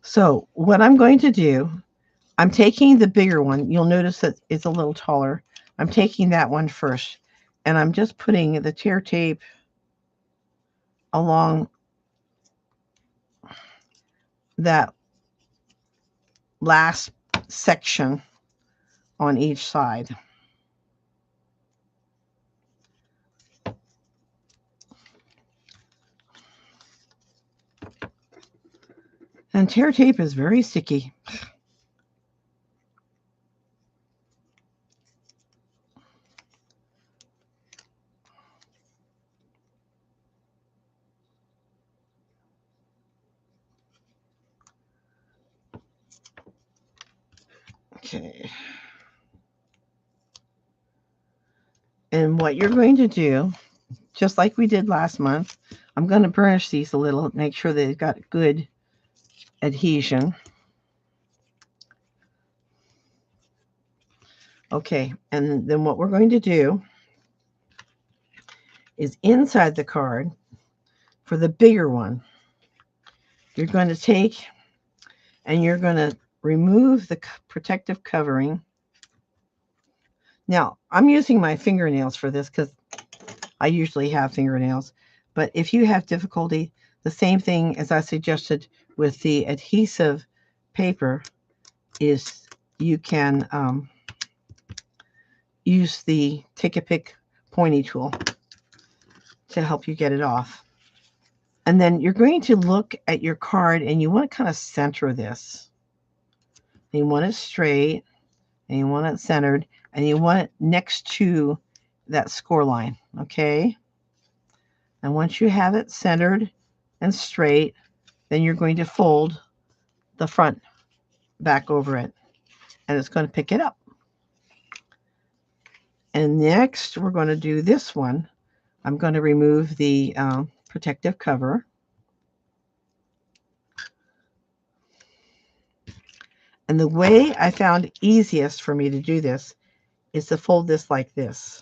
So what I'm going to do, I'm taking the bigger one. You'll notice that it's a little taller. I'm taking that one first, and I'm just putting the tear tape along that last section on each side. And tear tape is very sticky. Okay. And what you're going to do, just like we did last month, I'm going to burnish these a little, make sure they've got good adhesion. Okay, and then what we're going to do is inside the card, for the bigger one, you're going to take and you're going to remove the protective covering. Now, I'm using my fingernails for this because I usually have fingernails, but if you have difficulty, the same thing as I suggested with the adhesive paper is you can use the take a pick pointy tool to help you get it off. And then you're going to look at your card and you want to kind of center this. And you want it straight and you want it centered and you want it next to that score line. Okay. And once you have it centered and straight, then you're going to fold the front back over it and it's going to pick it up. And next we're going to do this one. I'm going to remove the protective cover. And the way I found easiest for me to do this is to fold this like this.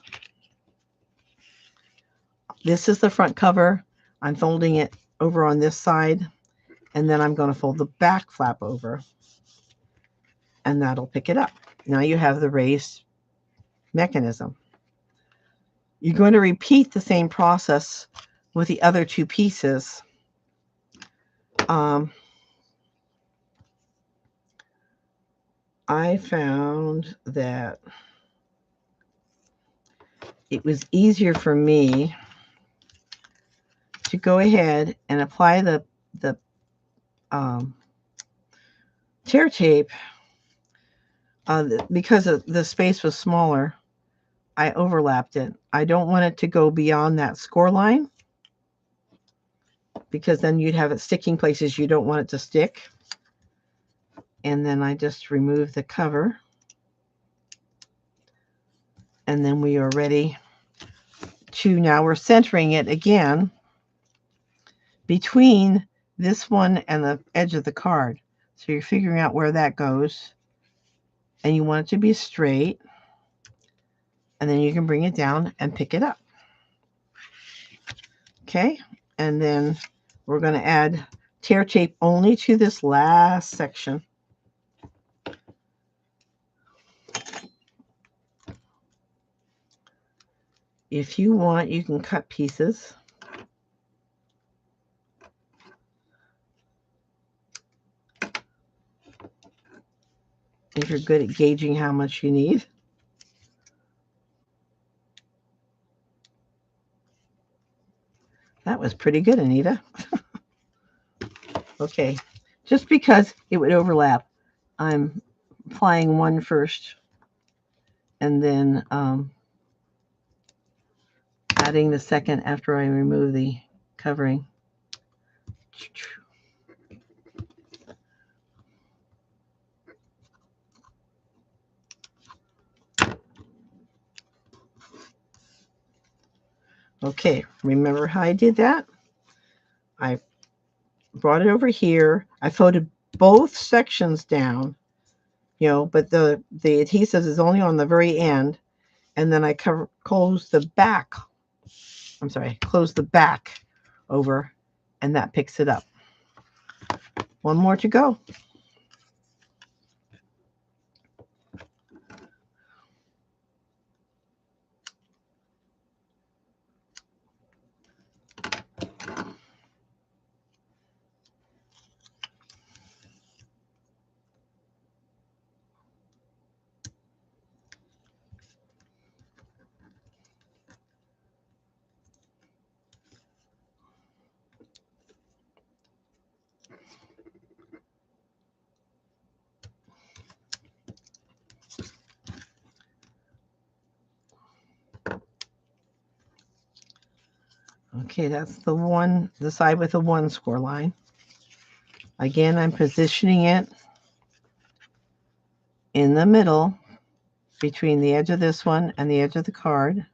This is the front cover. I'm folding it over on this side, and then I'm going to fold the back flap over, and that'll pick it up. Now you have the raised mechanism. You're going to repeat the same process with the other two pieces. I found that it was easier for me to go ahead and apply the tear tape because the space was smaller. I overlapped it. I don't want it to go beyond that score line because then you'd have it sticking places you don't want it to stick. And then I just remove the cover. And then we are ready to, now we're centering it again between this one and the edge of the card. So you're figuring out where that goes. And you want it to be straight. And then you can bring it down and pick it up. Okay, and then we're going to add tear tape only to this last section. If you want, you can cut pieces. If you're good at gauging how much you need. That was pretty good, Anita. Okay, just because it would overlap, I'm applying one first and then adding the second after I remove the covering. Okay, remember how I did that? I brought it over here. I folded both sections down, but the adhesive is only on the very end, and then I close the back over, and that picks it up. One more to go. Okay, that's the side with the 1 score line. Again, I'm positioning it in the middle between the edge of this one and the edge of the card,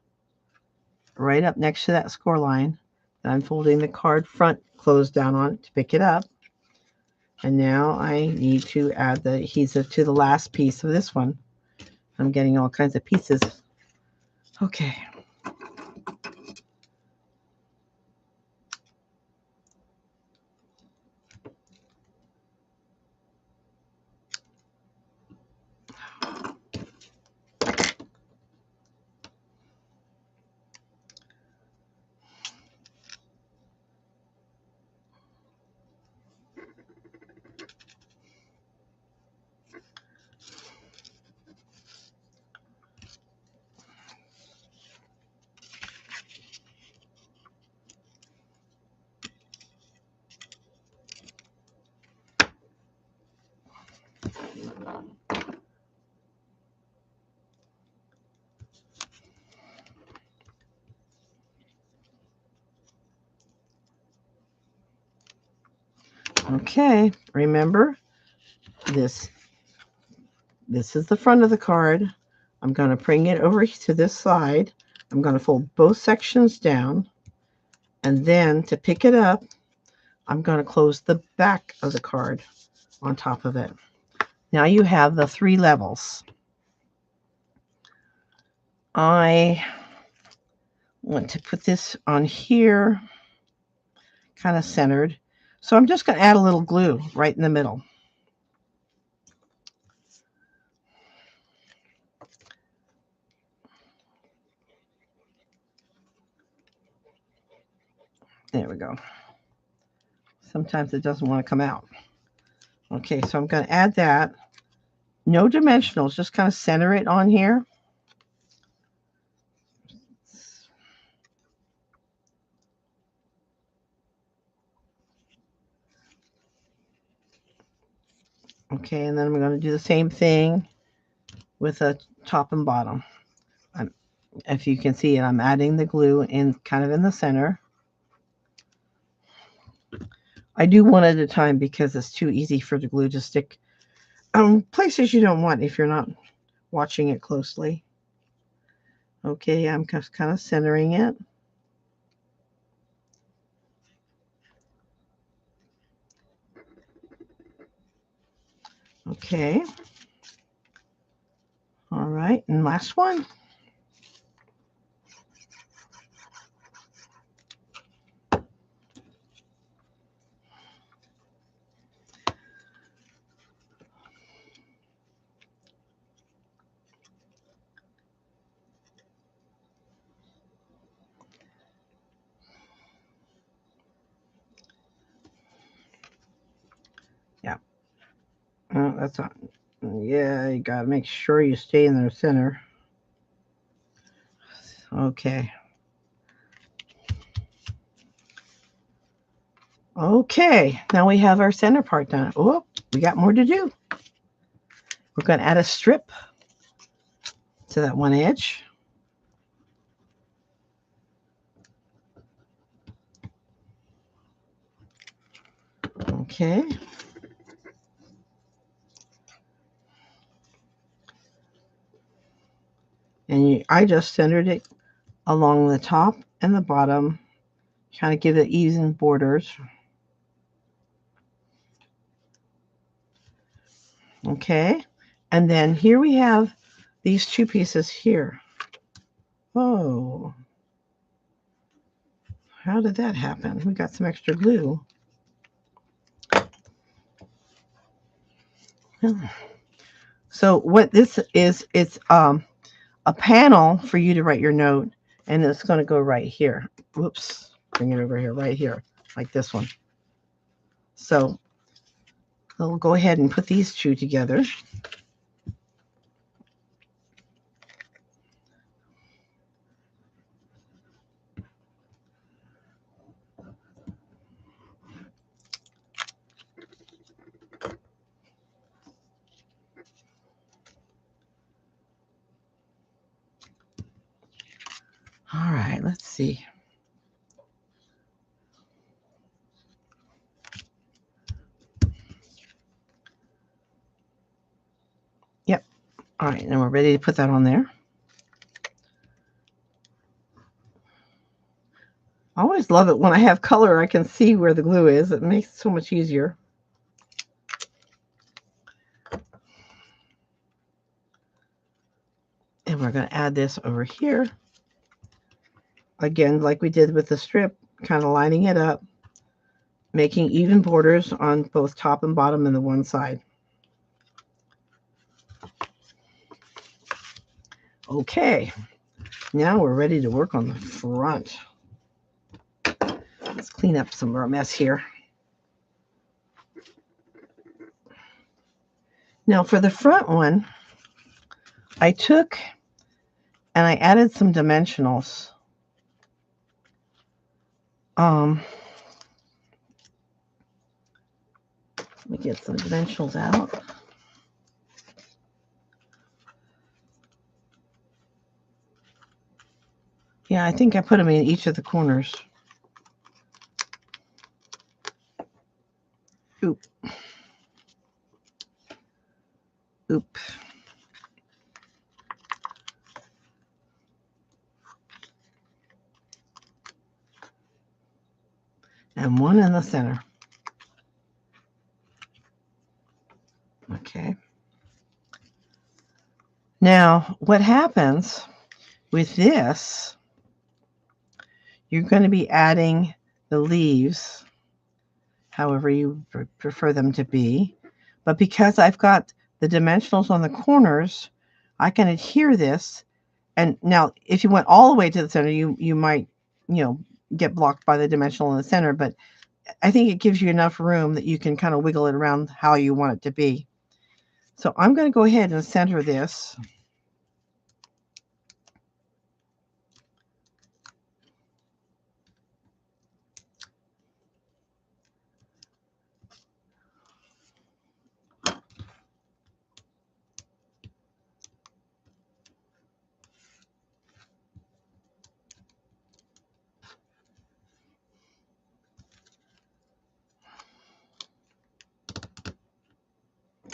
right up next to that score line. And I'm folding the card front closed down on it to pick it up. And now I need to add the adhesive to the last piece of this one. I'm getting all kinds of pieces. Okay. Okay, remember this is the front of the card. I'm going to bring it over to this side. I'm going to fold both sections down, and then to pick it up, I'm going to close the back of the card on top of it. Now you have the 3 levels. I want to put this on here, kind of centered. So I'm just going to add a little glue right in the middle. There we go. Sometimes it doesn't want to come out. Okay, so I'm going to add that. No dimensionals, just kind of center it on here. Okay, and then I'm going to do the same thing with the top and bottom. If you can see it, I'm adding the glue in kind of in the center. I do one at a time because it's too easy for the glue to stick places you don't want if you're not watching it closely. Okay, I'm just kind of centering it. Okay. All right, and last one. Yeah. That's not. Yeah, you got to make sure you stay in the center. Okay. Okay, now we have our center part done. Oh, we got more to do. We're going to add a strip to that one edge. Okay. And I just centered it along the top and the bottom, kind of give it even borders. Okay. And then here we have these two pieces here. Oh, how did that happen? We got some extra glue. So what this is, it's a panel for you to write your note, and it's going to go right here. Whoops, bring it over here, right here, like this one. So we'll go ahead and put these two together. All right, let's see. Yep. All right, and we're ready to put that on there. I always love it when I have color, I can see where the glue is. It makes it so much easier. And we're going to add this over here. Again, like we did with the strip, kind of lining it up, making even borders on both top and bottom and the one side. Okay, now we're ready to work on the front. Let's clean up some of our mess here. Now for the front one, I took and I added some dimensionals. Let me get some dimensionals out. Yeah, I think I put them in each of the corners. Oop. Oop. And one in the center. Okay. Now, what happens with this, you're going to be adding the leaves however you prefer them to be. But because I've got the dimensionals on the corners, I can adhere this. And now, if you went all the way to the center, you might, get blocked by the dimensional in the center. But I think it gives you enough room that you can kind of wiggle it around how you want it to be. So I'm going to go ahead and center this.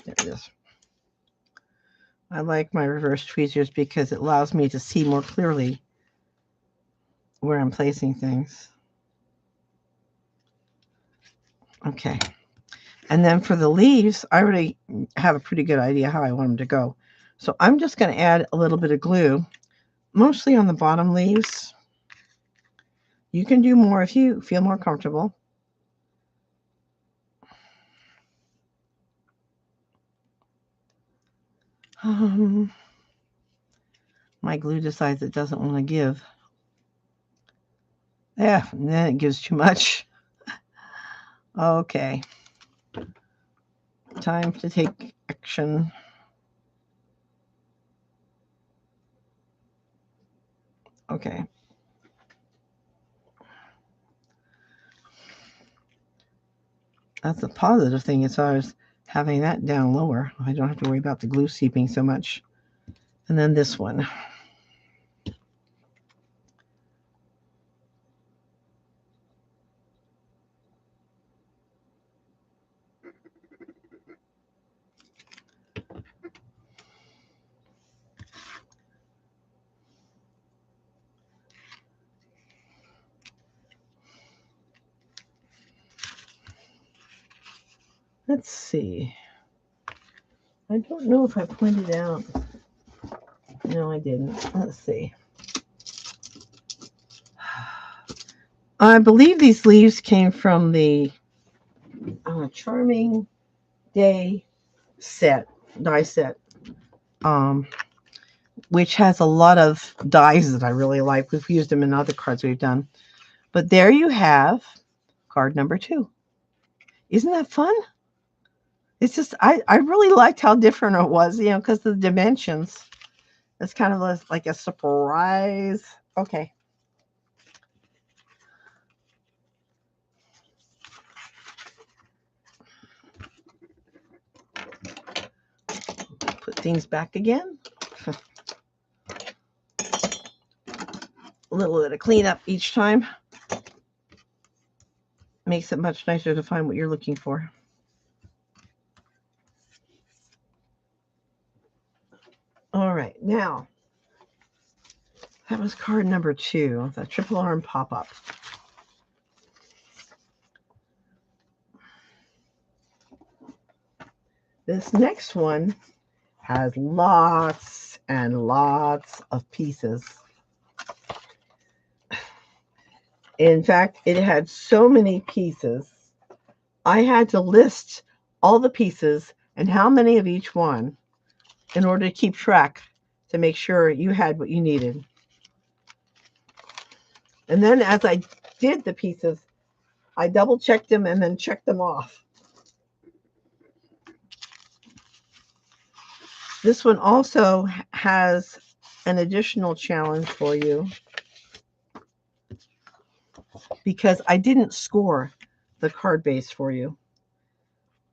There it is. I like my reverse tweezers because it allows me to see more clearly where I'm placing things. Okay. And then for the leaves, I already have a pretty good idea how I want them to go. So I'm just going to add a little bit of glue, mostly on the bottom leaves. You can do more if you feel more comfortable. My glue decides it doesn't want to give. Yeah, and then it gives too much. Okay. Time to take action. Okay. That's a positive thing as far as having that down lower. I don't have to worry about the glue seeping so much. And then this one. Let's see. I don't know if I pointed out. No, I didn't. Let's see. I believe these leaves came from the Charming Day set, die set, which has a lot of dies that I really like. We've used them in other cards we've done. But there you have card number 2. Isn't that fun? It's just, I really liked how different it was, because of the dimensions. It's kind of like a surprise. Okay. Put things back again. A little bit of cleanup each time. Makes it much nicer to find what you're looking for. All right, now, that was card number 2, the triple arm pop-up. This next one has lots and lots of pieces. In fact, it had so many pieces, I had to list all the pieces and how many of each one in order to keep track to make sure you had what you needed. And then as I did the pieces, I double checked them and then checked them off. This one also has an additional challenge for you because I didn't score the card base for you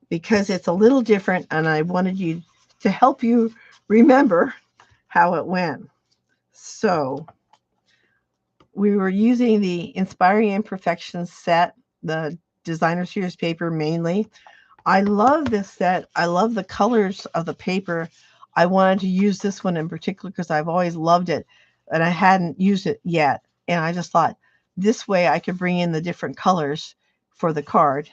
because it's a little different and I wanted you to help you remember how it went. So we were using the Inspiring Imperfections set, the designer series paper mainly. I love this set. I love the colors of the paper. I wanted to use this one in particular because I've always loved it and I hadn't used it yet. And I just thought this way I could bring in the different colors for the card.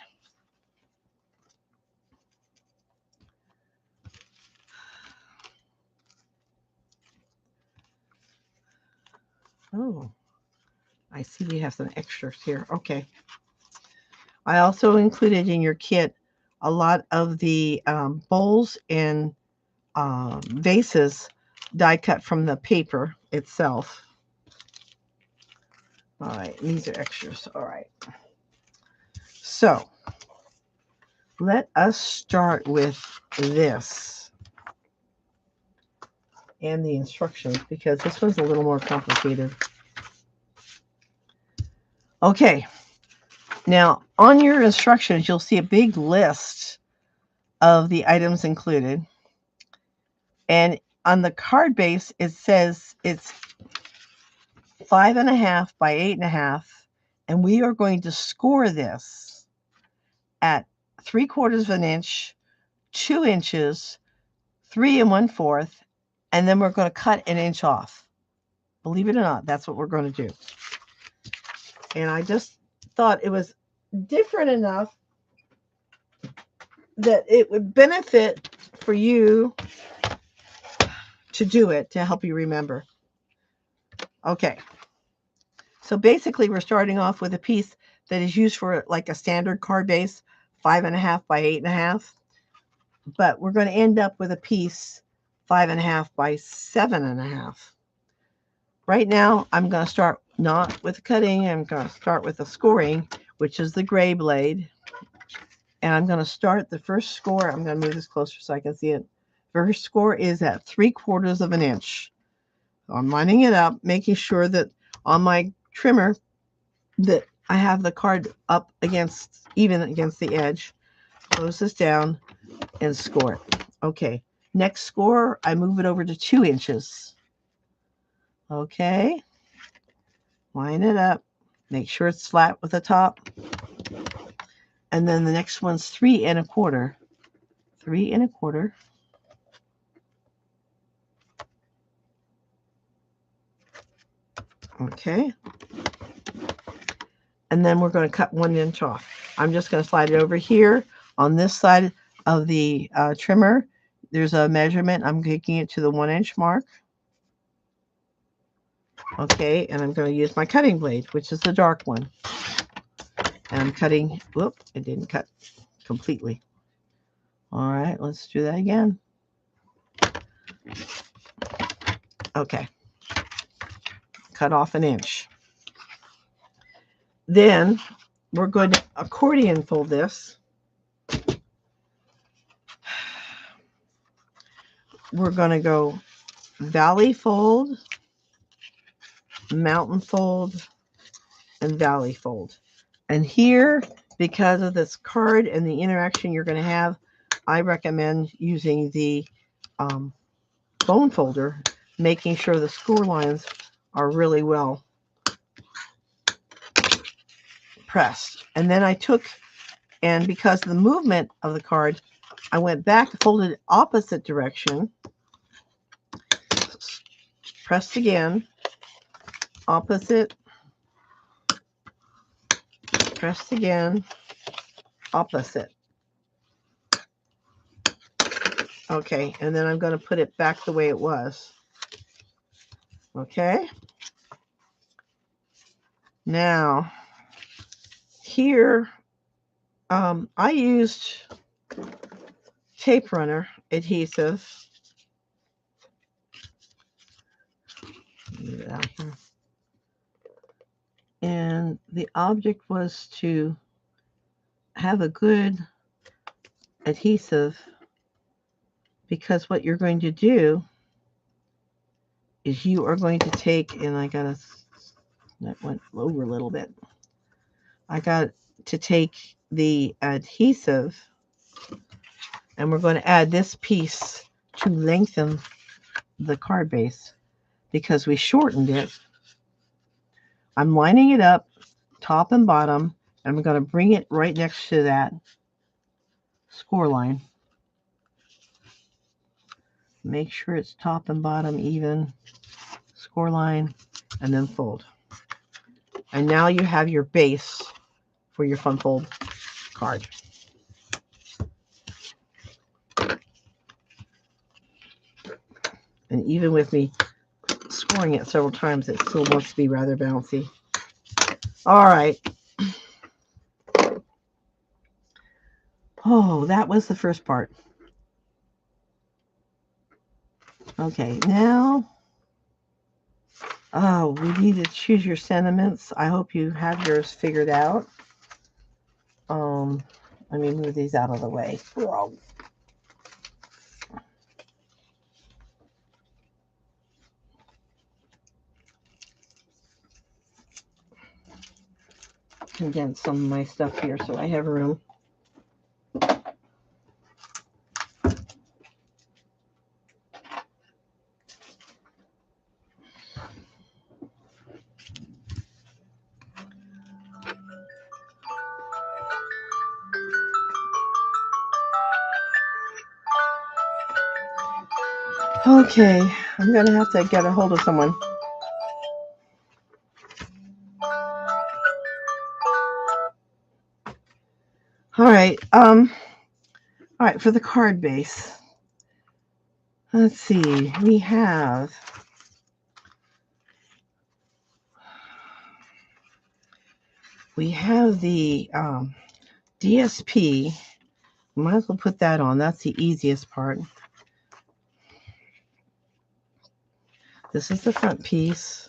Oh, I see we have some extras here. Okay. I also included in your kit a lot of the bowls and vases die cut from the paper itself. All right, these are extras. All right. So let us start with this and the instructions because this one's a little more complicated. Okay. Now, on your instructions, you'll see a big list of the items included. And on the card base, it says it's 5.5 by 8.5. And we are going to score this at 3/4 of an inch, 2 inches, 3 1/4, and then we're going to cut an inch off. Believe it or not, that's what we're going to do. And I just thought it was different enough that it would benefit for you to do it to help you remember. Okay. So basically we're starting off with a piece that is used for like a standard card base, 5.5 by 8.5. But we're going to end up with a piece 5.5 by 7.5. Right now, I'm going to start not with cutting. I'm going to start with the scoring, which is the gray blade. And I'm going to start the first score. I'm going to move this closer so I can see it. First score is at 3/4 of an inch. So I'm lining it up, making sure that on my trimmer that I have the card up even against the edge. Close this down and score it. Okay. Next score, I move it over to 2 inches. Okay. Line it up. Make sure it's flat with the top. And then the next one's 3 1/4. 3 1/4. Okay. And then we're going to cut 1 inch off. I'm just going to slide it over here On this side of the trimmer, there's a measurement. I'm taking it to the 1-inch mark. Okay, and I'm going to use my cutting blade, which is the dark one. And I'm cutting, whoop, it didn't cut completely. All right, let's do that again. Okay, cut off 1 inch. Then we're going to accordion fold this. We're going to go valley fold, mountain fold, and valley fold. And here, because of this card and the interaction you're going to have, I recommend using the bone folder, making sure the score lines are really well pressed. And then I took, and because of the movement of the card, I went back, folded opposite direction, pressed again, opposite, pressed again, opposite. Okay, and then I'm going to put it back the way it was. Okay. Now, here, I used tape runner adhesive. Leave it out here. And the object was to have a good adhesive, because what you're going to do is you are going to take, and that went over a little bit. I got to take the adhesive, and we're going to add this piece to lengthen the card base because we shortened it. I'm lining it up top and bottom, and I'm going to bring it right next to that score line. Make sure it's top and bottom even, score line, and then fold. And now you have your base for your fun fold card. And even with me scoring it several times, it still wants to be rather bouncy. All right. Oh, that was the first part. Okay, now, we need to choose your sentiments. I hope you have yours figured out. Let me move these out of the way. Whoa. Condense some of my stuff here so I have room. Okay, I'm going to have to get a hold of someone. All right. All right, for the card base. Let's see. We have the DSP. Might as well put that on. That's the easiest part. This is the front piece.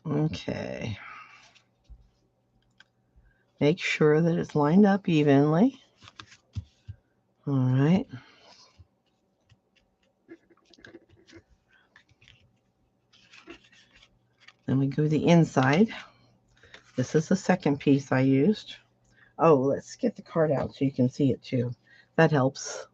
Okay. Make sure that it's lined up evenly. All right. Then we go to the inside. This is the second piece I used. Oh, let's get the card out so you can see it too. That helps.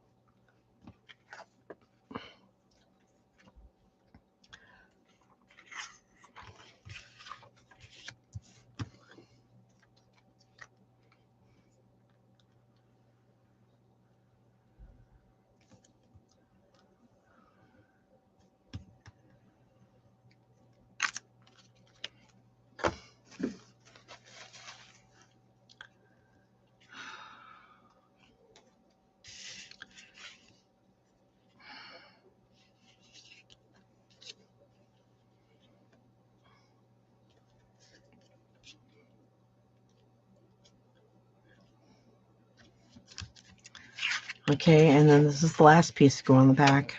Okay, and then this is the last piece to go on the back.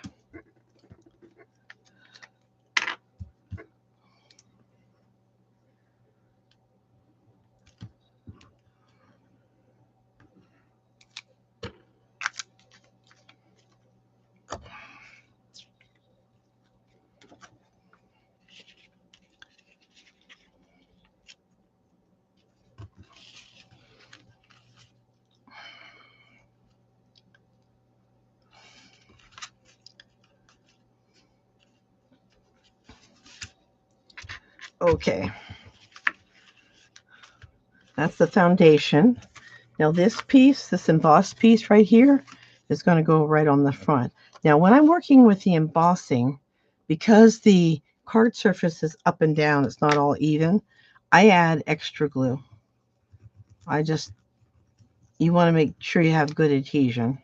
Okay, that's the foundation. Now this piece, this embossed piece right here, is going to go right on the front. Now when I'm working with the embossing, because the card surface is up and down, it's not all even, I add extra glue. You want to make sure you have good adhesion.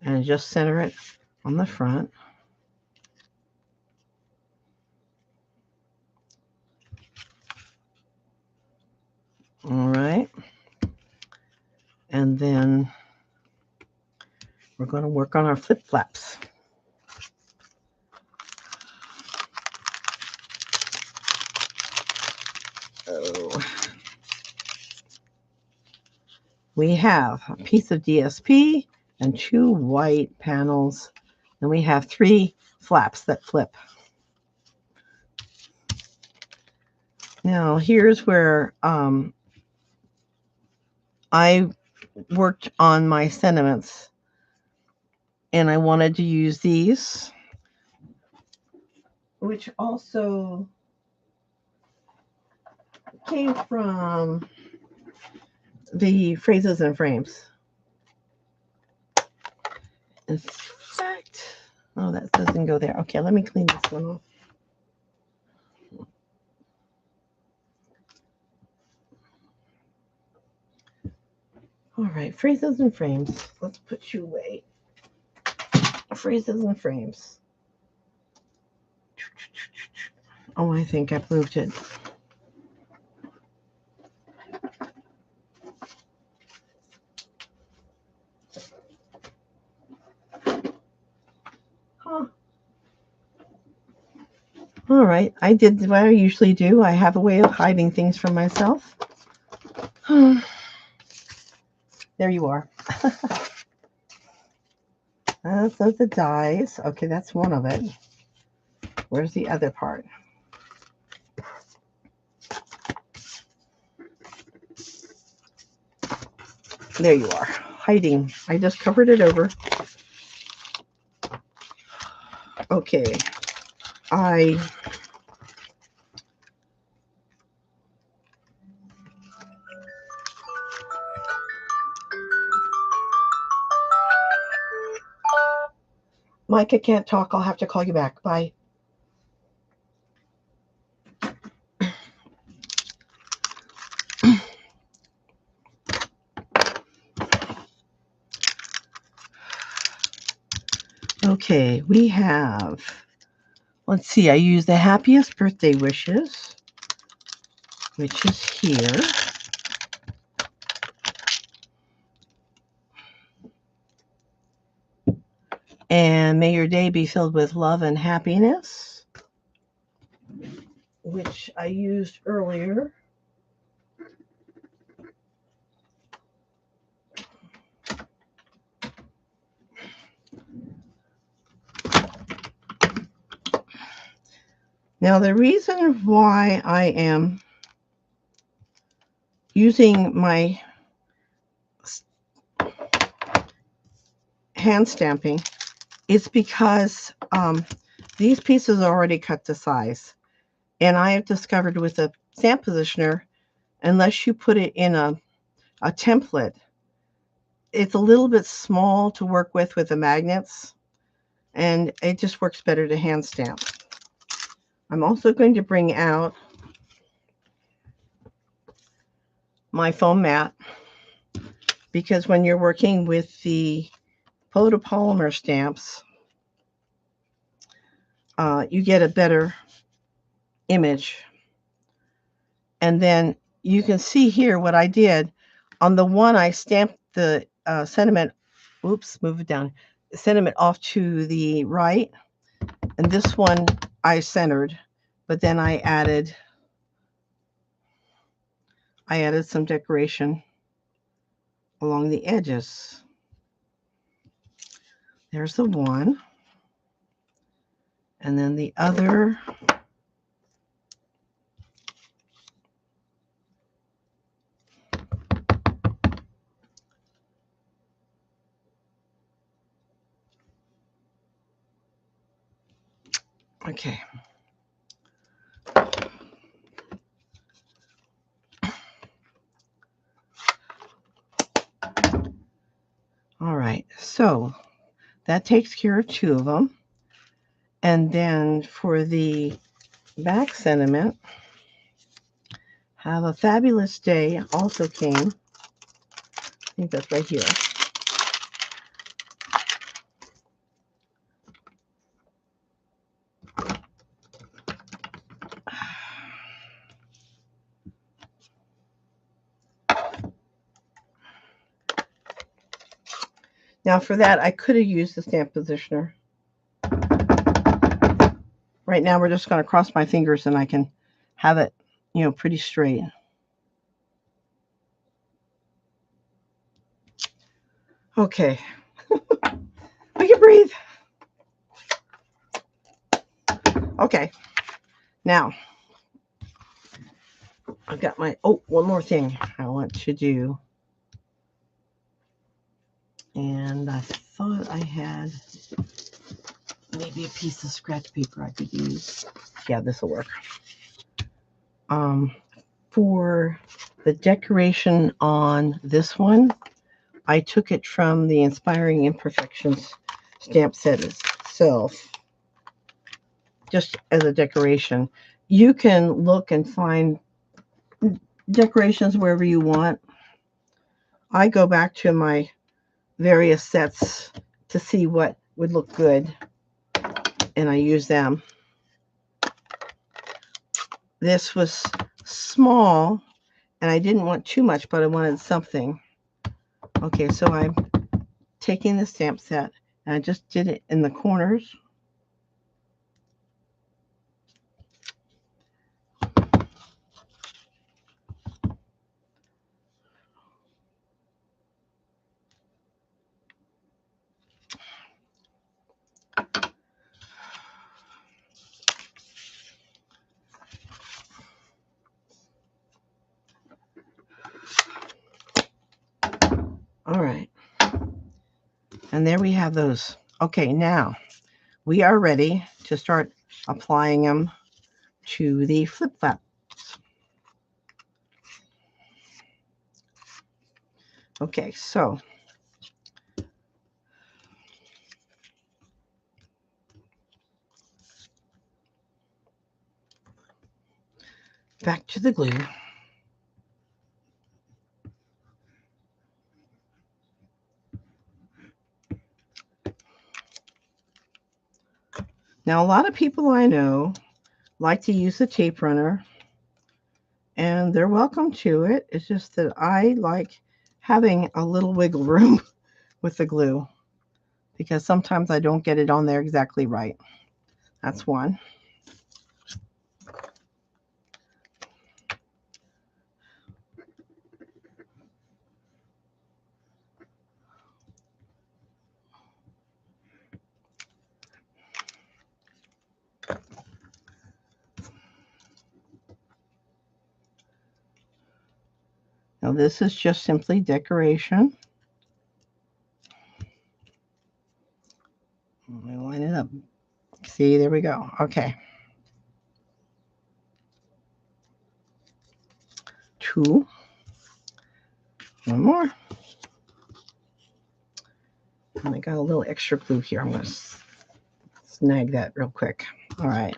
And just center it on the front. All right. And then we're going to work on our flip flaps. Oh. We have a piece of DSP and 2 white panels, and we have 3 flaps that flip. Now here's where I worked on my sentiments, and I wanted to use these, which also came from the Phrases and Frames. In fact, oh, that doesn't go there. Okay, let me clean this one off. All right, Phrases and Frames. Let's put you away. Phrases and Frames. Oh, I think I've moved it. Huh. All right, I did what I usually do. I have a way of hiding things from myself. There you are. So the dies. Okay, that's one of it. Where's the other part? There you are. Hiding. I just covered it over. Okay. Mike, I can't talk. I'll have to call you back. Bye. Okay, we have, let's see, I use the Happiest Birthday Wishes, which is here. And may your day be filled with love and happiness, which I used earlier. Now, the reason why I am using my hand stamping is because these pieces are already cut to size. And I have discovered with a stamp positioner, unless you put it in a template, it's a little bit small to work with the magnets, and it just works better to hand stamp. I'm also going to bring out my foam mat, because when you're working with the photopolymer stamps, you get a better image. And then you can see here what I did. On the one, I stamped the sentiment, oops, move it down, sentiment off to the right. And this one I centered, but then I added some decoration along the edges. There's the one. And then the other. Okay. All right. So that takes care of two of them. And then for the back sentiment, have a fabulous day also came. I think that's right here. Now for that, I could have used the stamp positioner. Right now, we're just going to cross my fingers and I can have it, pretty straight. Okay. We can breathe. Okay. Now, I've got my, one more thing I want to do. And I thought I had maybe a piece of scratch paper I could use. Yeah, this will work. For the decoration on this one, I took it from the Inspiring Imperfections stamp set itself, just as a decoration. You can look and find decorations wherever you want. I go back to my various sets to see what would look good, and I use them. This was small, and I didn't want too much, but I wanted something. Okay, so I'm taking the stamp set, and I just did it in the corners. All right. And there we have those. Okay, now we are ready to start applying them to the flip flap. Okay, so back to the glue. Now, a lot of people I know like to use the tape runner, and they're welcome to it. It's just that I like having a little wiggle room with the glue because sometimes I don't get it on there exactly right. That's one. Now, this is just simply decoration. Let me line it up. See, there we go. Okay. 2. One more. And I got a little extra glue here. I'm going to snag that real quick. All right.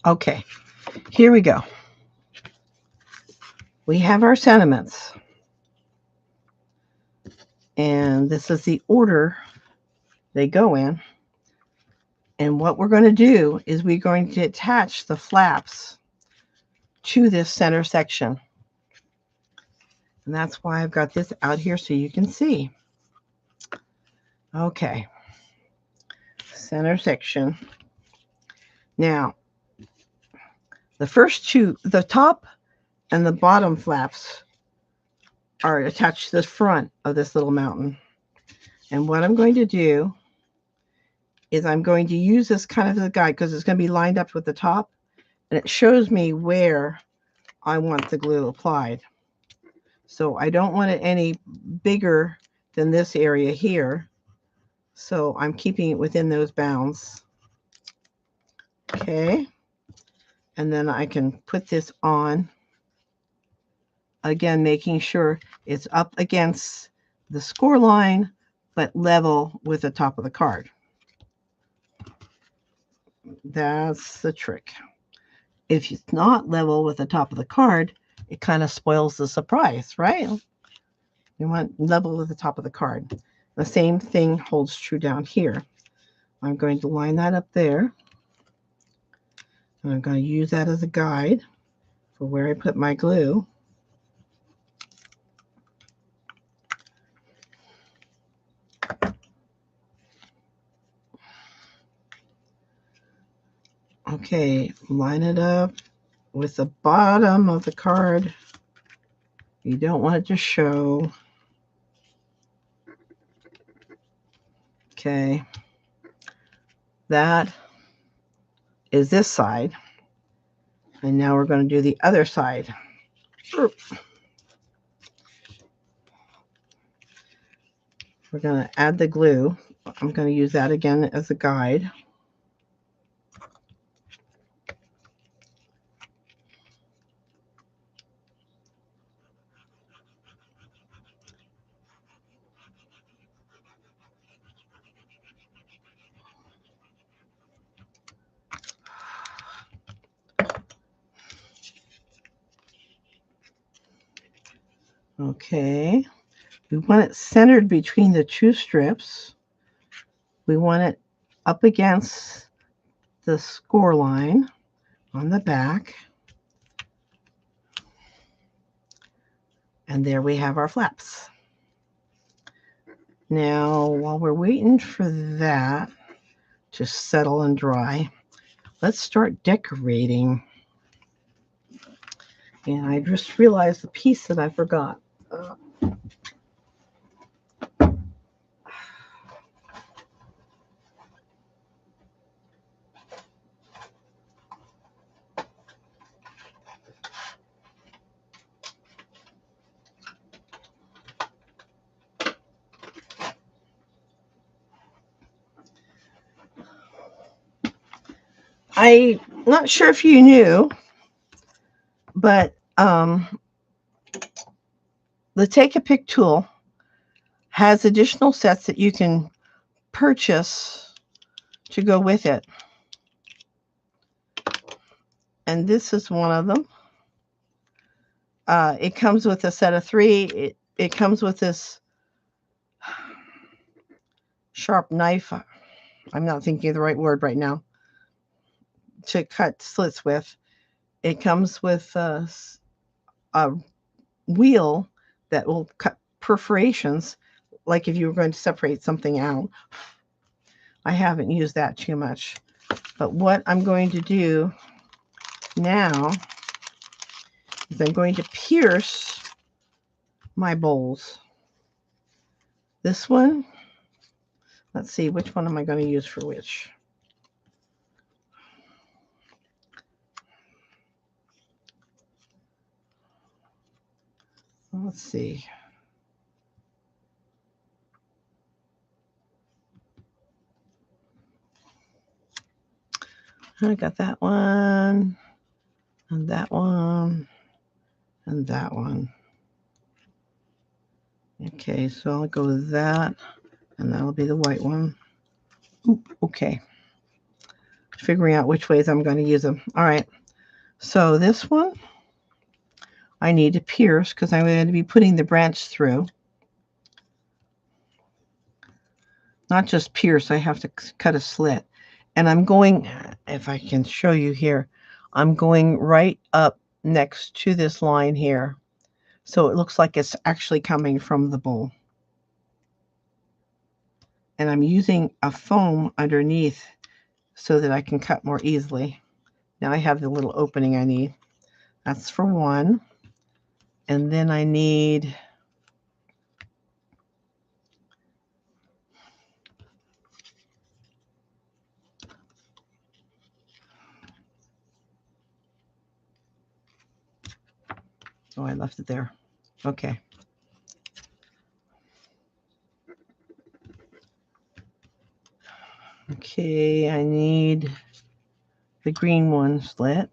Okay, here we go. We have our sentiments. And this is the order they go in. And what we're going to do is we're going to attach the flaps to this center section. And that's why I've got this out here so you can see. Okay. Center section. Now, the first two, the top and the bottom flaps are attached to the front of this little mountain. And what I'm going to do is I'm going to use this kind of as a guide because it's going to be lined up with the top. And it shows me where I want the glue applied. So I don't want it any bigger than this area here. So I'm keeping it within those bounds. Okay. And then I can put this on. Again, making sure it's up against the score line, but level with the top of the card. That's the trick. If it's not level with the top of the card, it kind of spoils the surprise, right? You want level with the top of the card. The same thing holds true down here. I'm going to line that up there. And I'm going to use that as a guide for where I put my glue. Okay, line it up with the bottom of the card. You don't want it to show. Okay, that is this side. And now we're going to do the other side. We're going to add the glue. I'm going to use that again as a guide. Okay, we want it centered between the two strips. We want it up against the score line on the back. And there we have our flaps. Now, while we're waiting for that to settle and dry, let's start decorating. And I just realized the piece that I forgot. I'm not sure if you knew, but the Take a Pick tool has additional sets that you can purchase to go with it. And this is one of them. It comes with a set of 3. It comes with this sharp knife. I'm not thinking of the right word right now to cut slits with. It comes with a wheel that will cut perforations, like if you were going to separate something out. I haven't used that too much. But what I'm going to do now is I'm going to pierce my bowls. This one, let's see, which one am I going to use for which? Let's see. I got that one, and that one, and that one. Okay, so I'll go with that, and that'll be the white one. Oop, okay. figuring out which ways I'm going to use them. All right. So this one I need to pierce because I'm going to be putting the branch through. Not just pierce, I have to cut a slit. And I'm going, if I can show you here, I'm going right up next to this line here. So it looks like it's actually coming from the bowl. And I'm using a foam underneath so that I can cut more easily. Now I have the little opening I need. That's for one. And then I need oh, I left it there. Okay. Okay, I need the green one slit.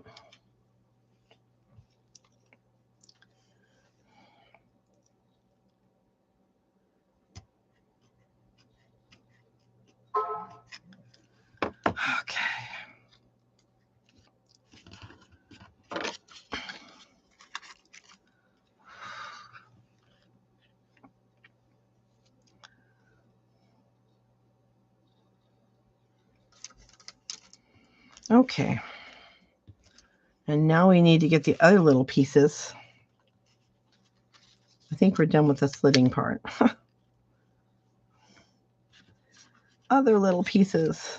Okay. And now we need to get the other little pieces. I think we're done with the slitting part. Other little pieces.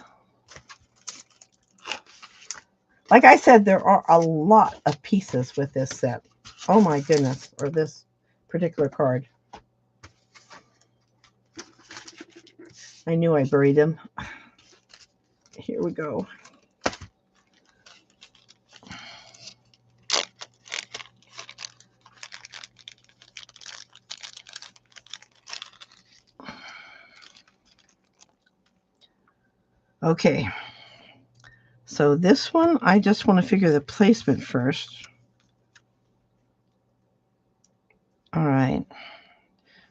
Like I said, there are a lot of pieces with this set. Oh my goodness, or this particular card. I knew I buried them. Here we go. Okay, so this one, I just want to figure the placement first. All right,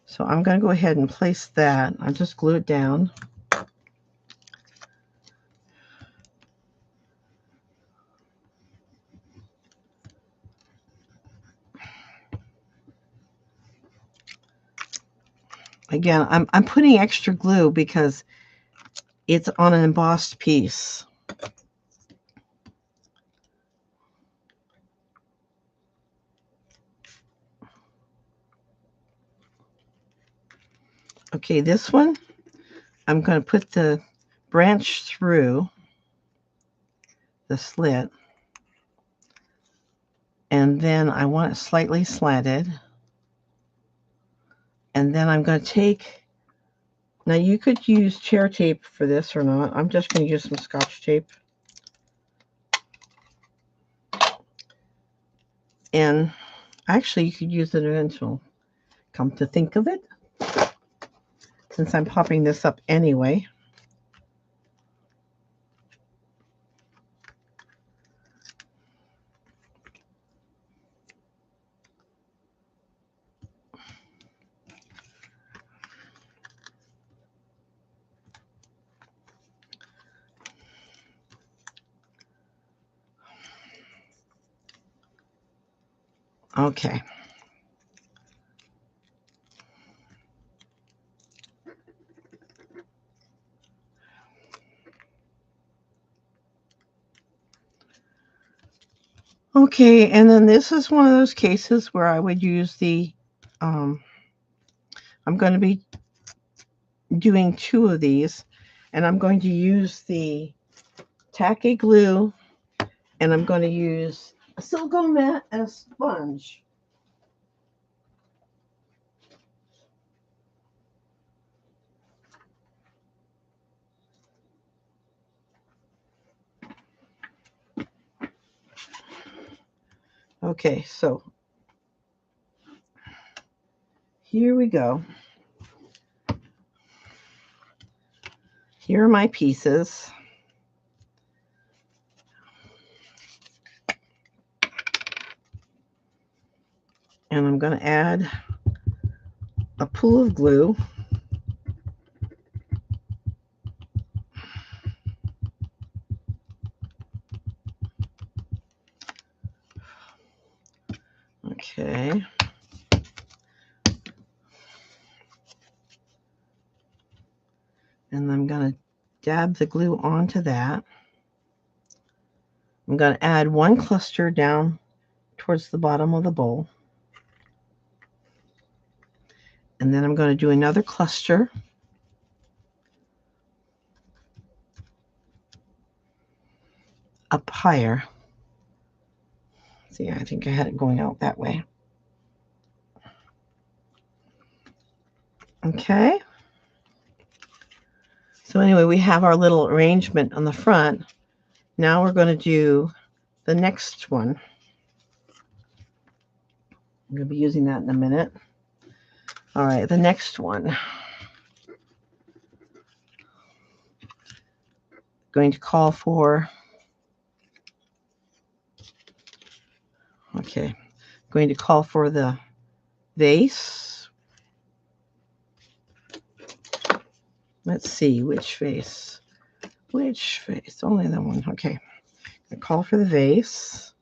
so I'm going to go ahead and place that. I'll just glue it down. Again, I'm putting extra glue because it's on an embossed piece. Okay, this one, I'm going to put the branch through the slit. And then I want it slightly slanted. And then I'm going to take, now you could use chair tape for this or not. I'm just going to use some Scotch tape. And actually you could use the dimensional. Come to think of it, since I'm popping this up anyway. Okay. Okay, and then this is one of those cases where I would use the, I'm going to be doing two of these, and I'm going to use the tacky glue, and I'm going to use a silicone mat and a sponge. Okay, so here we go. Here are my pieces. And I'm going to add a pool of glue. Okay. And I'm going to dab the glue onto that. I'm going to add one cluster down towards the bottom of the bowl. And then I'm going to do another cluster. Up higher. See, I think I had it going out that way. Okay. So anyway, we have our little arrangement on the front. Now we're going to do the next one. I'm going to be using that in a minute. All right, the next one. Going to call for, okay, going to call for the vase. Let's see, which vase? Which vase? Only that one. Okay. I call for the vase.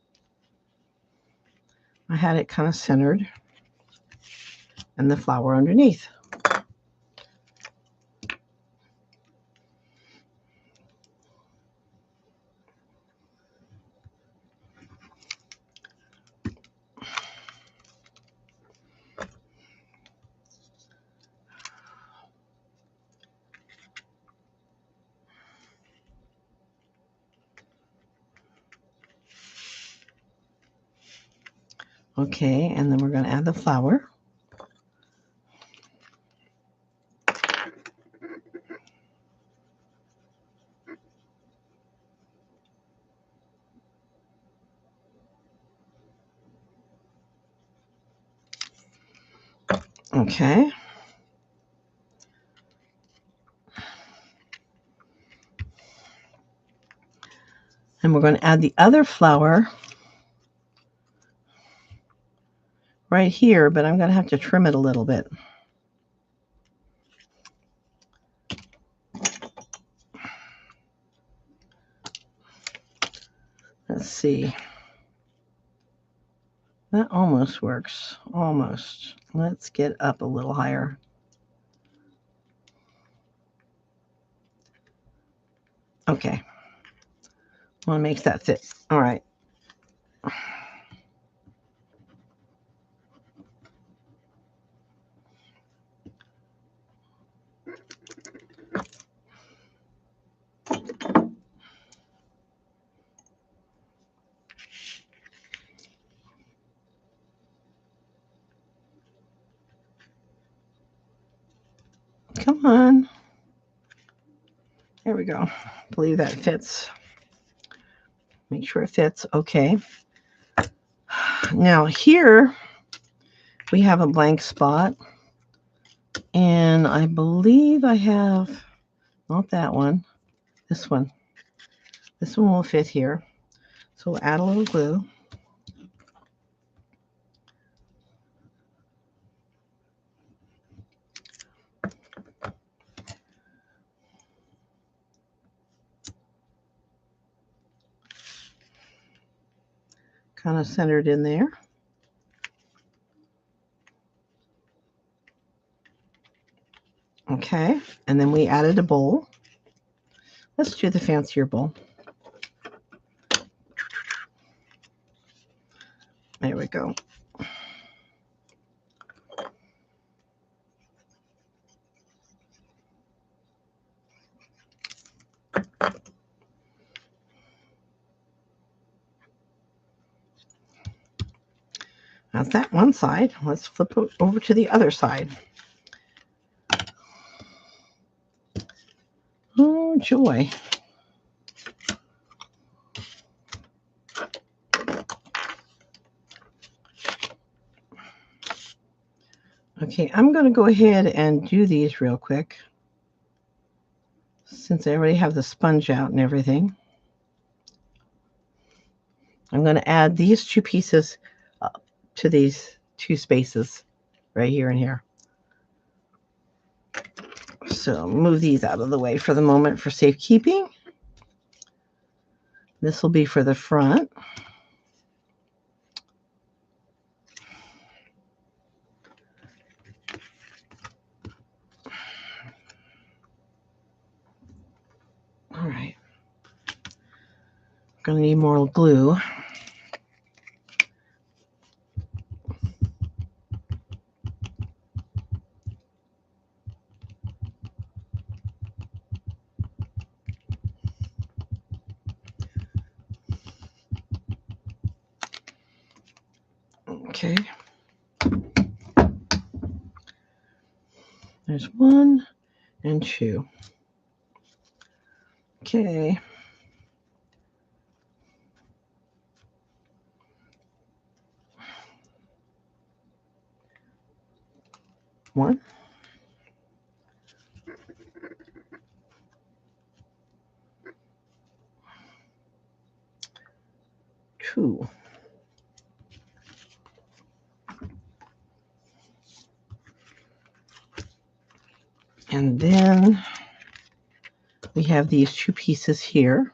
I had it kind of centered. And the flower underneath. Okay, and then we're going to add the flower. Okay. And we're going to add the other flower right here, but I'm going to have to trim it a little bit. Let's see. That almost works. Almost. Let's get up a little higher. Okay. I want to make that fit. All right. Come on. There we go. I believe that fits. Make sure it fits. Okay. Now here we have a blank spot. And I believe I have, not that one, this one. This one will fit here. So we'll add a little glue. Kind of centered in there. Okay, and then we added a bowl. Let's do the fancier bowl. There we go. That's that one side. Let's flip it over to the other side. Oh, joy. Okay, I'm going to go ahead and do these real quick, since I already have the sponge out and everything. I'm going to add these two pieces to these two spaces right here and here. So move these out of the way for the moment for safekeeping. This will be for the front. Gonna need more glue. Okay. There's 1 and 2. Okay. One. 2. And then we have these 2 pieces here.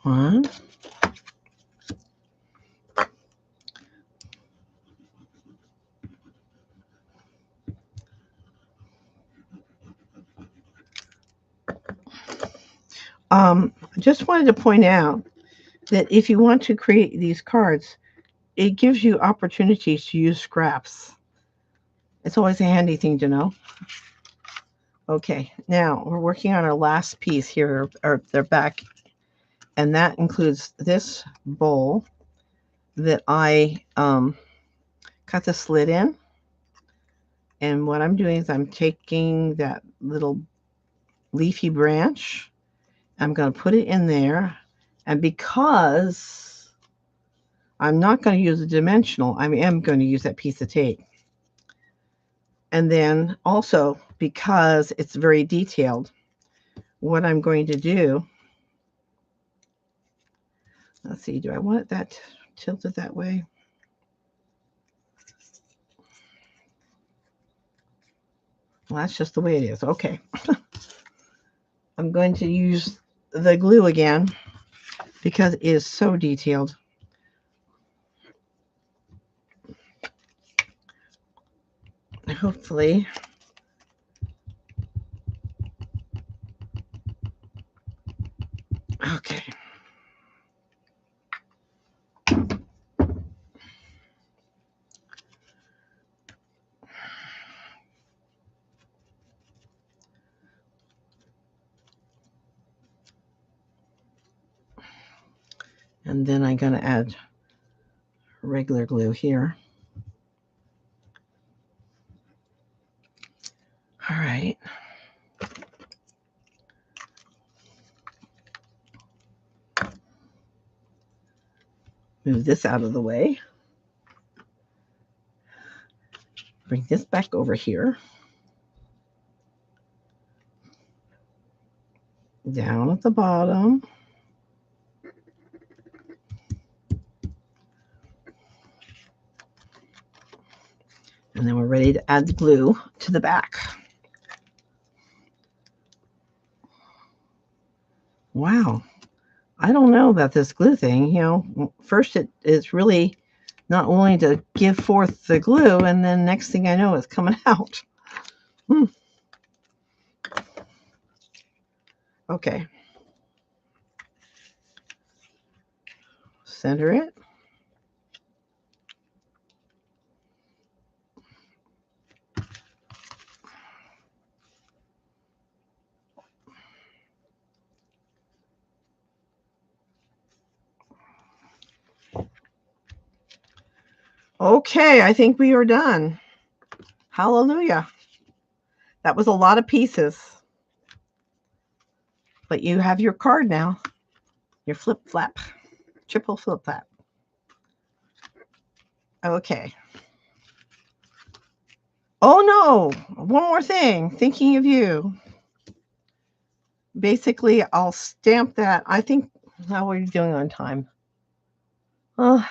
One. Just wanted to point out that if you want to create these cards, it gives you opportunities to use scraps. It's always a handy thing to know. Okay, now we're working on our last piece here, or their back, and that includes this bowl that I cut the slit in. And what I'm doing is I'm taking that little leafy branch, I'm going to put it in there, and because I'm not going to use a dimensional, I am going to use that piece of tape. And then also, because it's very detailed, what I'm going to do, let's see, do I want it that tilted that way? Well, that's just the way it is. Okay. I'm going to use the glue again because it is so detailed. Hopefully. Okay. And then I'm going to add regular glue here. All right. Move this out of the way. Bring this back over here. Down at the bottom. And then we're ready to add the glue to the back. Wow. I don't know about this glue thing. You know, first it's really not only to give forth the glue, and then next thing I know, it's coming out. Okay. Center it. Okay, I think we are done. Hallelujah. That was a lot of pieces. But you have your card now. Your flip flap. Triple flip flap. Okay. Oh no, one more thing. Thinking of you. Basically, I'll stamp that. I think, how are you doing on time? Oh,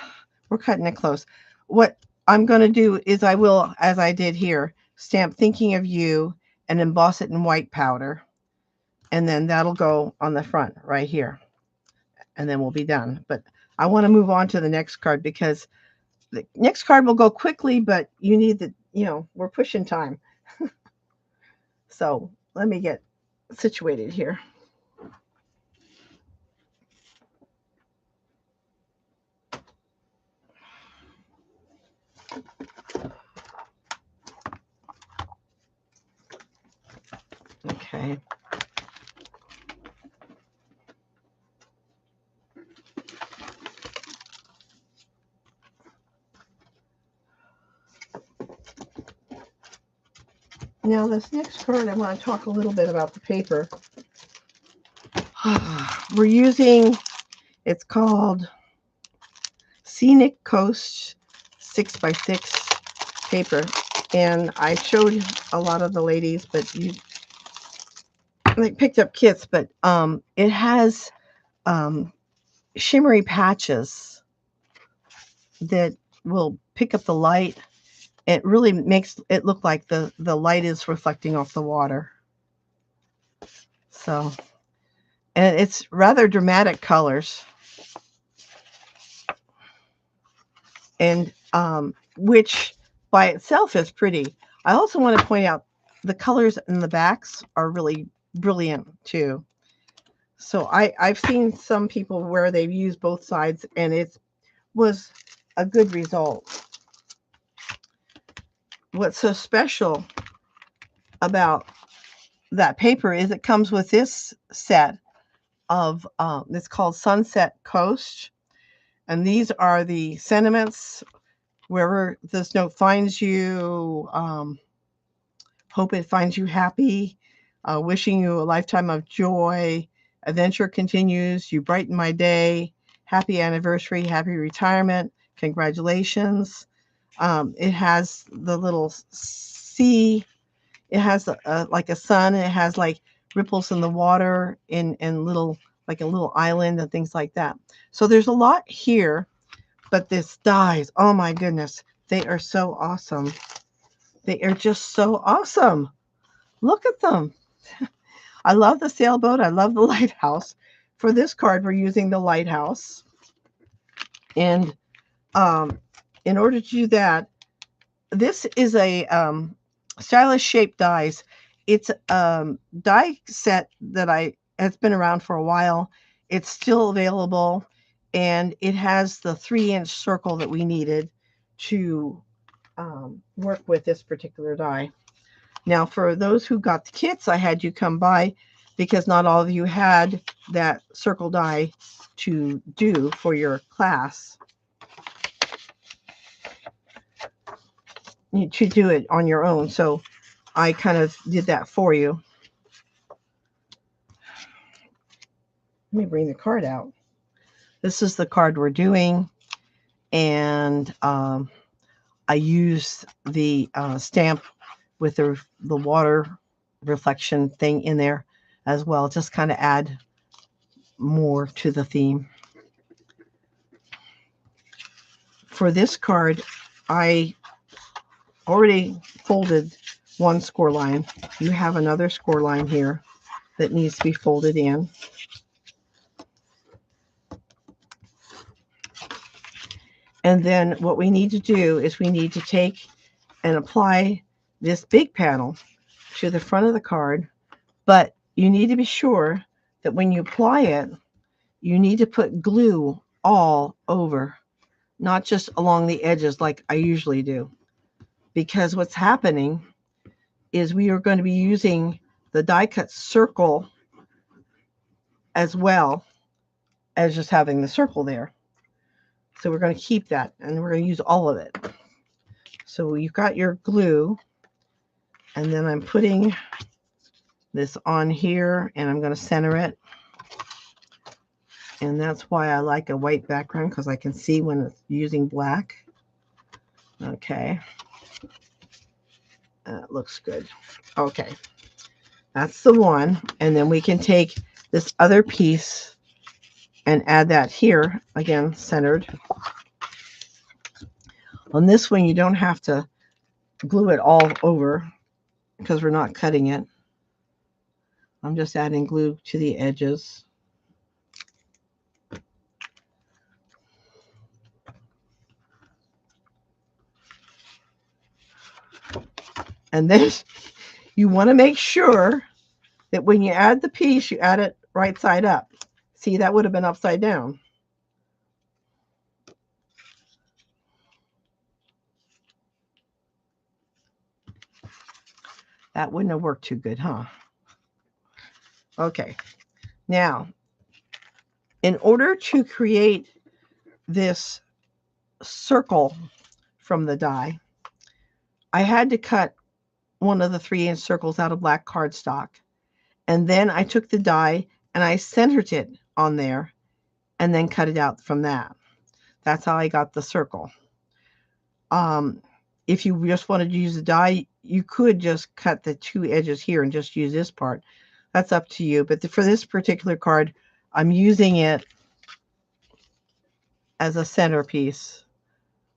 we're cutting it close. What I'm going to do is I will, as I did here, stamp thinking of you and emboss it in white powder. And then that'll go on the front right here. And then we'll be done. But I want to move on to the next card because the next card will go quickly, but you need the, we're pushing time. So let me get situated here. Okay. Now this next card, I want to talk a little bit about the paper. We're using, it's called Scenic Coast 6x6 paper. And I showed a lot of the ladies, but they picked up kits, but it has shimmery patches that will pick up the light. It really makes it look like the light is reflecting off the water. So, and it's rather dramatic colors. And which by itself is pretty. I also want to point out the colors in the backs are really brilliant too. So I've seen some people where they've used both sides and it was a good result. What's so special about that paper is it comes with this set of, it's called Sunset Coast. And these are the sentiments. Wherever this note finds you, hope it finds you happy, wishing you a lifetime of joy, adventure continues, you brighten my day, happy anniversary, happy retirement, congratulations. It has the little sea, it has like a sun, it has like ripples in the water and little, like a little island and things like that. So there's a lot here. But this dies, oh my goodness, they are so awesome. They are just so awesome. Look at them. I love the sailboat. I love the lighthouse. For this card, we're using the lighthouse. And in order to do that, this is a stylish shape dies. It's a die set that has been around for a while. It's still available. And it has the 3-inch circle that we needed to work with this particular die. Now, for those who got the kits, I had you come by because not all of you had that circle die to do for your class. To do it on your own. So I kind of did that for you. Let me bring the card out. This is the card we're doing, and I used the stamp with the water reflection thing in there as well, just kind of add more to the theme. For this card, I already folded one score line. You have another score line here that needs to be folded in. And then what we need to do is we need to take and apply this big panel to the front of the card. But you need to be sure that when you apply it, you need to put glue all over, not just along the edges like I usually do. Because what's happening is we are going to be using the die cut circle as well as just having the circle there. So we're going to keep that and we're going to use all of it. So you've got your glue, and then I'm putting this on here and I'm going to center it. And that's why I like a white background, because I can see when it's using black. Okay. That looks good. Okay. That's the one. And then we can take this other piece and add that here, again, centered. On this one, you don't have to glue it all over because we're not cutting it. I'm just adding glue to the edges. And then you want to make sure that when you add the piece, you add it right side up. See, that would have been upside down. That wouldn't have worked too good, huh? Okay. Now, in order to create this circle from the die, I had to cut one of the 3-inch circles out of black cardstock. And then I took the die and I centered it on there and then cut it out from that. That's how I got the circle. If you just wanted to use the die, you could just cut the 2 edges here and just use this part. That's up to you. But for this particular card, I'm using it as a centerpiece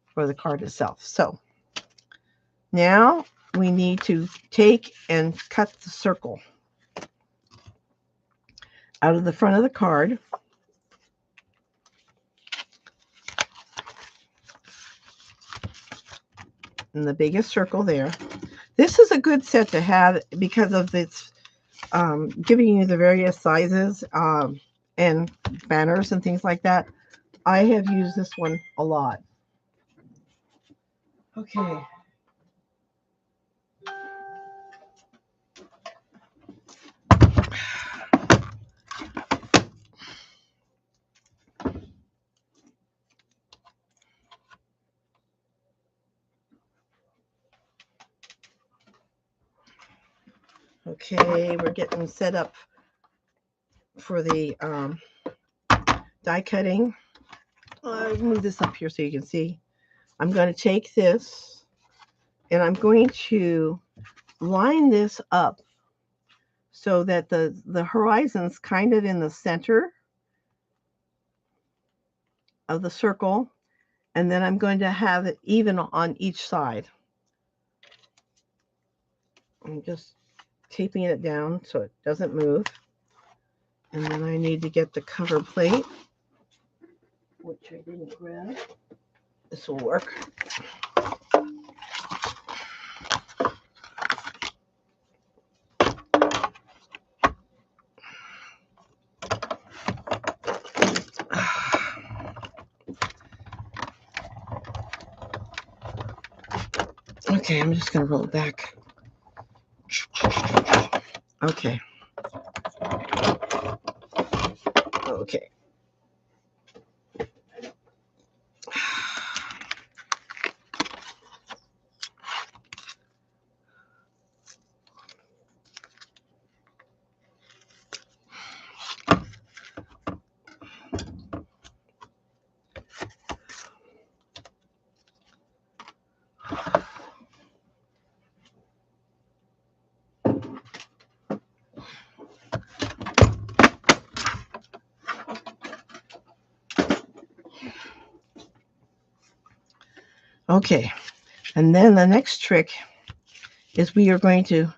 for the card itself. So now we need to take and cut the circle out of the front of the card. And the biggest circle there. This is a good set to have because of its giving you the various sizes and banners and things like that. I have used this one a lot. Okay. Okay, we're getting set up for the die cutting. I'll move this up here so you can see. I'm going to take this and I'm going to line this up so that the horizon's kind of in the center of the circle, and then I'm going to have it even on each side. I'm just taping it down so it doesn't move. And then I need to get the cover plate, which I didn't grab. This will work. Okay, I'm just going to roll it back. Okay. Okay. Okay, and then the next trick is we are going to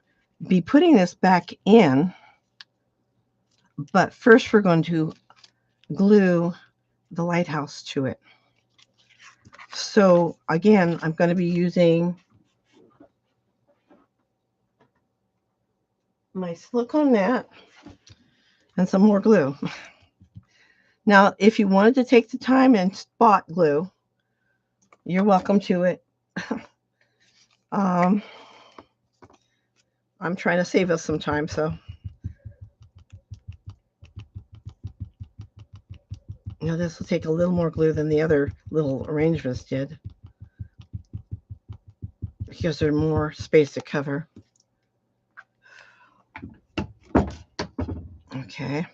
be putting this back in, but first we're going to glue the lighthouse to it. So again, I'm going to be using my silicone mat and some more glue. Now, if you wanted to take the time and spot glue, you're welcome to it. I'm trying to save us some time, so. Now this will take a little more glue than the other little arrangements did, because there's more space to cover. Okay.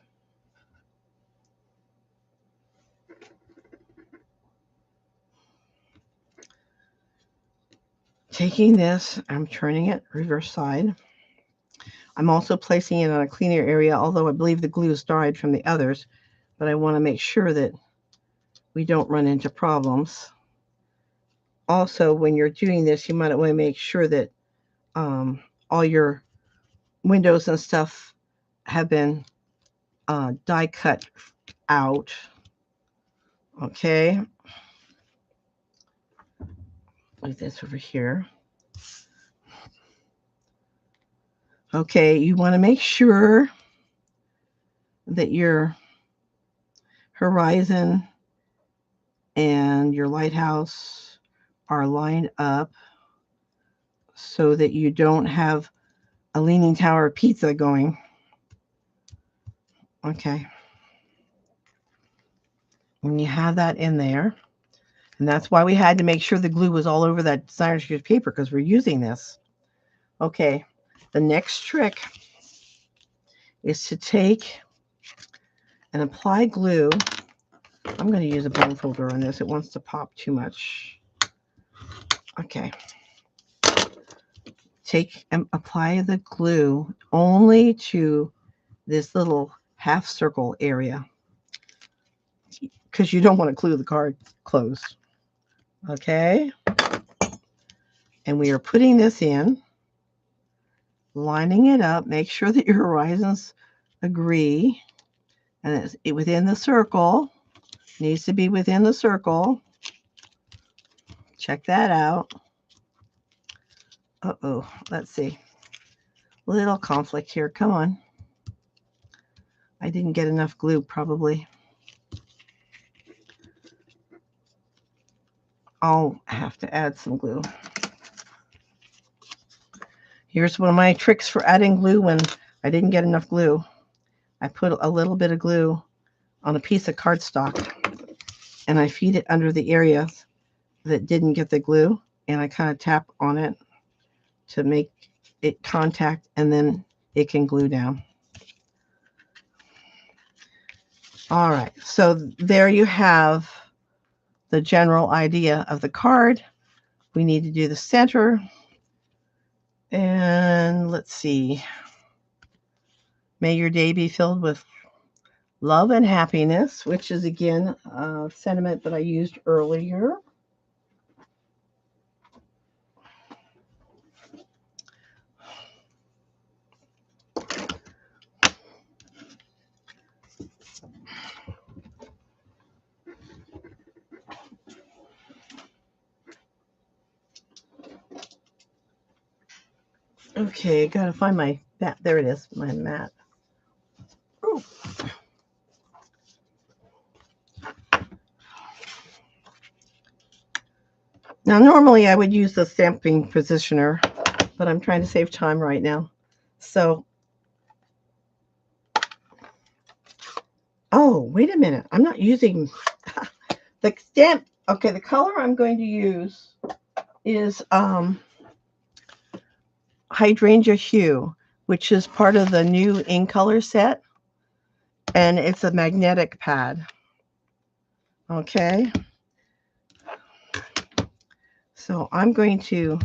Taking this, I'm turning it reverse side. I'm also placing it on a cleaner area, although I believe the glue is dried from the others, but I want to make sure that we don't run into problems. also, when you're doing this, you might want to make sure that all your windows and stuff have been die cut out. Okay. Like this over here. Okay, you want to make sure that your horizon and your lighthouse are lined up so that you don't have a Leaning Tower of Pisa going. Okay. When you have that in there, and that's why we had to make sure the glue was all over that designer series paper, because we're using this. Okay, the next trick is to take and apply glue. I'm going to use a bone folder on this. It wants to pop too much. Okay. Take and apply the glue only to this little half circle area, because you don't want to glue the card closed. Okay. And we are putting this in, lining it up. Make sure that your horizons agree. And it's within the circle. Needs to be within the circle. Check that out. Uh-oh. Let's see. Little conflict here. Come on. I didn't get enough glue, probably. I'll have to add some glue. Here's one of my tricks for adding glue when I didn't get enough glue. I put a little bit of glue on a piece of cardstock, and I feed it under the area that didn't get the glue, and I kind of tap on it to make it contact, and then it can glue down. All right, so there you have the general idea of the card. We need to do the center. And let's see. May your day be filled with love and happiness, which is, again, a sentiment that I used earlier. Okay, gotta find my mat. There it is, my mat. Ooh. Now, normally I would use the stamping positioner, but I'm trying to save time right now. So, oh, wait a minute. I'm not using the stamp. Okay, the color I'm going to use is Hydrangea Hue, which is part of the new In Color set, and it's a magnetic pad. Okay, so I'm going to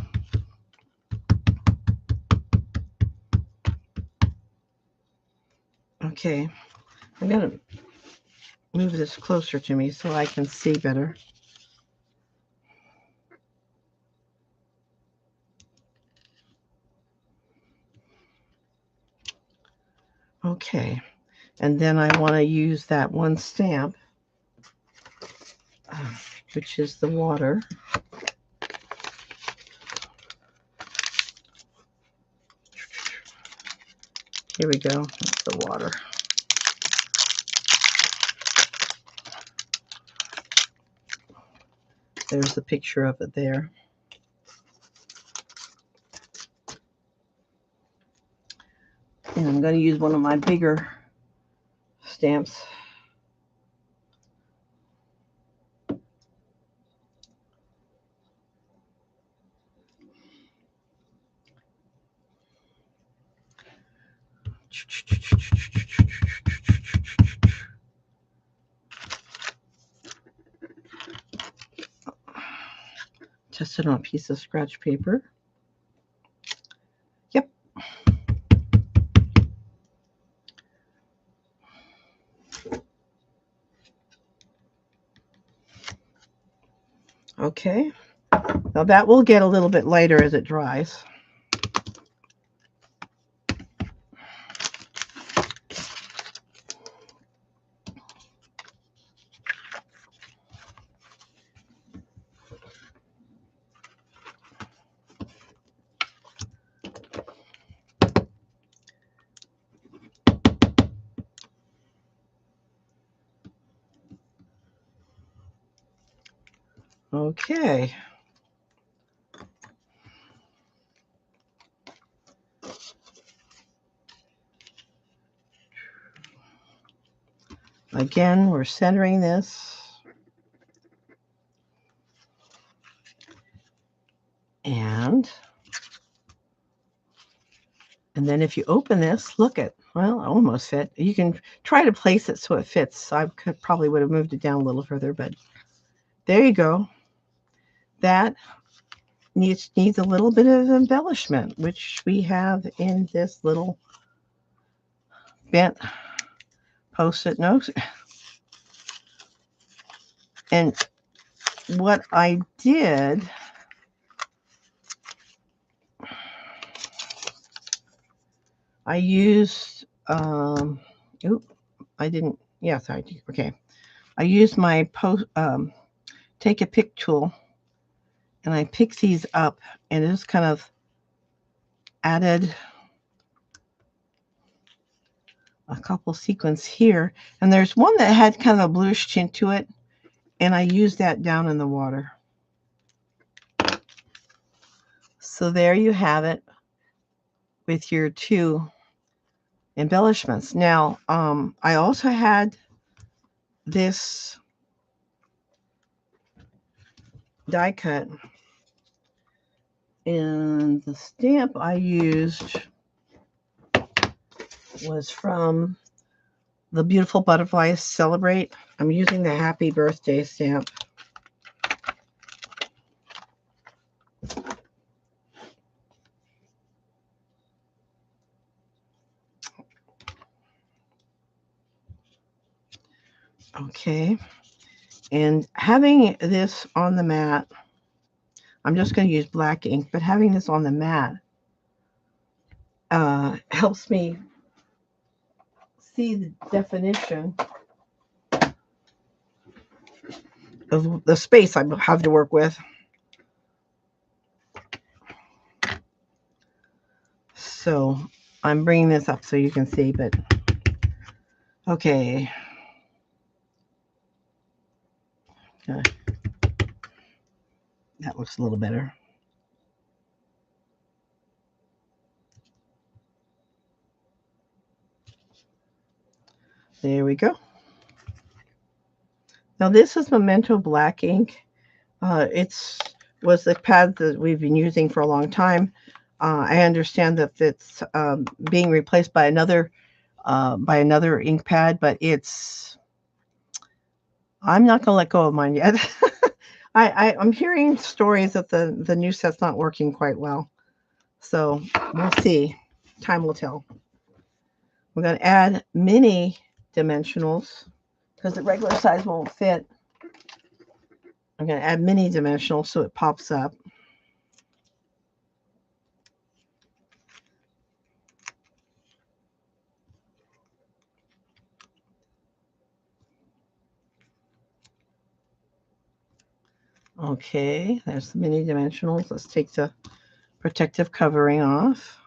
I'm going to move this closer to me so I can see better. Okay, and then I want to use that one stamp, which is the water. Here we go. That's the water. There's the picture of it there. And I'm going to use one of my bigger stamps. Test it on a piece of scratch paper. Yep. Okay. Now that will get a little bit lighter as it dries. Okay. Again, we're centering this. And then if you open this, look at, well, it almost fit. You can try to place it so it fits. I probably would have moved it down a little further, but there you go. That needs a little bit of embellishment, which we have in this little bent Post-it note. And what I did, I used, I didn't, yes, I did, okay. I used my take a pick tool, and I picked these up, and it just kind of added a couple sequins here. And there's one that had kind of a bluish tint to it, and I used that down in the water. So there you have it with your two embellishments. Now, I also had this die cut, and the stamp I used was from the Beautiful Butterflies Celebrate. I'm using the Happy Birthday stamp. Okay, and having this on the mat, I'm just going to use black ink, but having this on the mat helps me see the definition of the space I have to work with. So I'm bringing this up so you can see, but okay. That looks a little better. There we go. Now this is Memento black ink. Was the pad that we've been using for a long time. I understand that it's being replaced by another ink pad, but I'm not going to let go of mine yet. I'm hearing stories that the new set's not working quite well. So we'll see. Time will tell. We're going to add mini dimensionals because the regular size won't fit. I'm going to add mini dimensional so it pops up. Okay, there's the mini dimensionals. Let's take the protective covering off.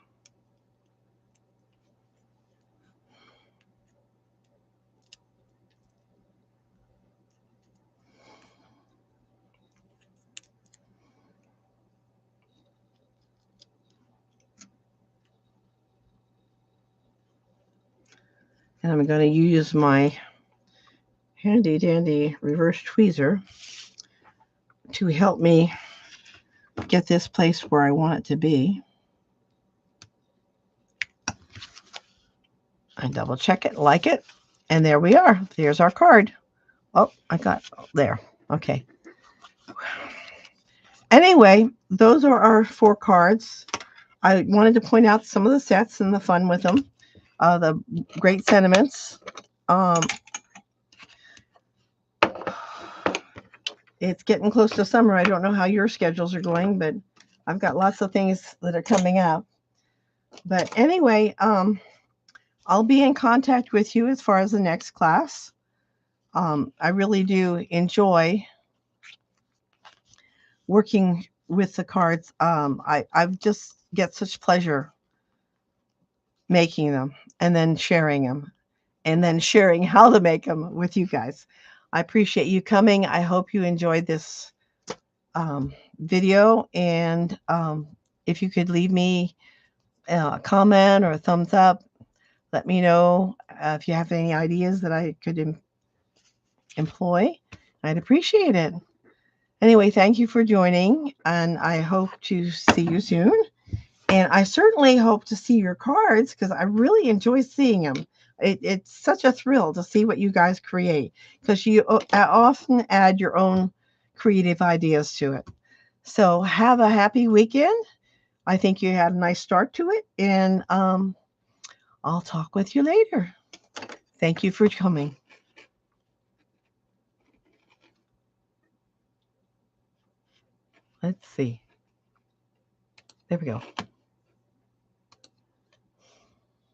And I'm going to use my handy dandy reverse tweezer to help me get this placed where I want it to be. I double check it, like it, and there we are. There's our card. Oh, I got there. Okay. Anyway, those are our 4 cards. I wanted to point out some of the sets and the fun with them. The great sentiments. It's getting close to summer. I don't know how your schedules are going, but I've got lots of things that are coming up. But anyway, I'll be in contact with you as far as the next class. I really do enjoy working with the cards. I've just get such pleasure making them and then sharing them and then sharing how to make them with you guys. I appreciate you coming. I hope you enjoyed this video. And if you could leave me a comment or a thumbs up, let me know if you have any ideas that I could employ. I'd appreciate it. Anyway, thank you for joining, and I hope to see you soon. And I certainly hope to see your cards because I really enjoy seeing them. It's such a thrill to see what you guys create because you often add your own creative ideas to it. So have a happy weekend. I think you had a nice start to it, and I'll talk with you later. Thank you for coming. Let's see. There we go.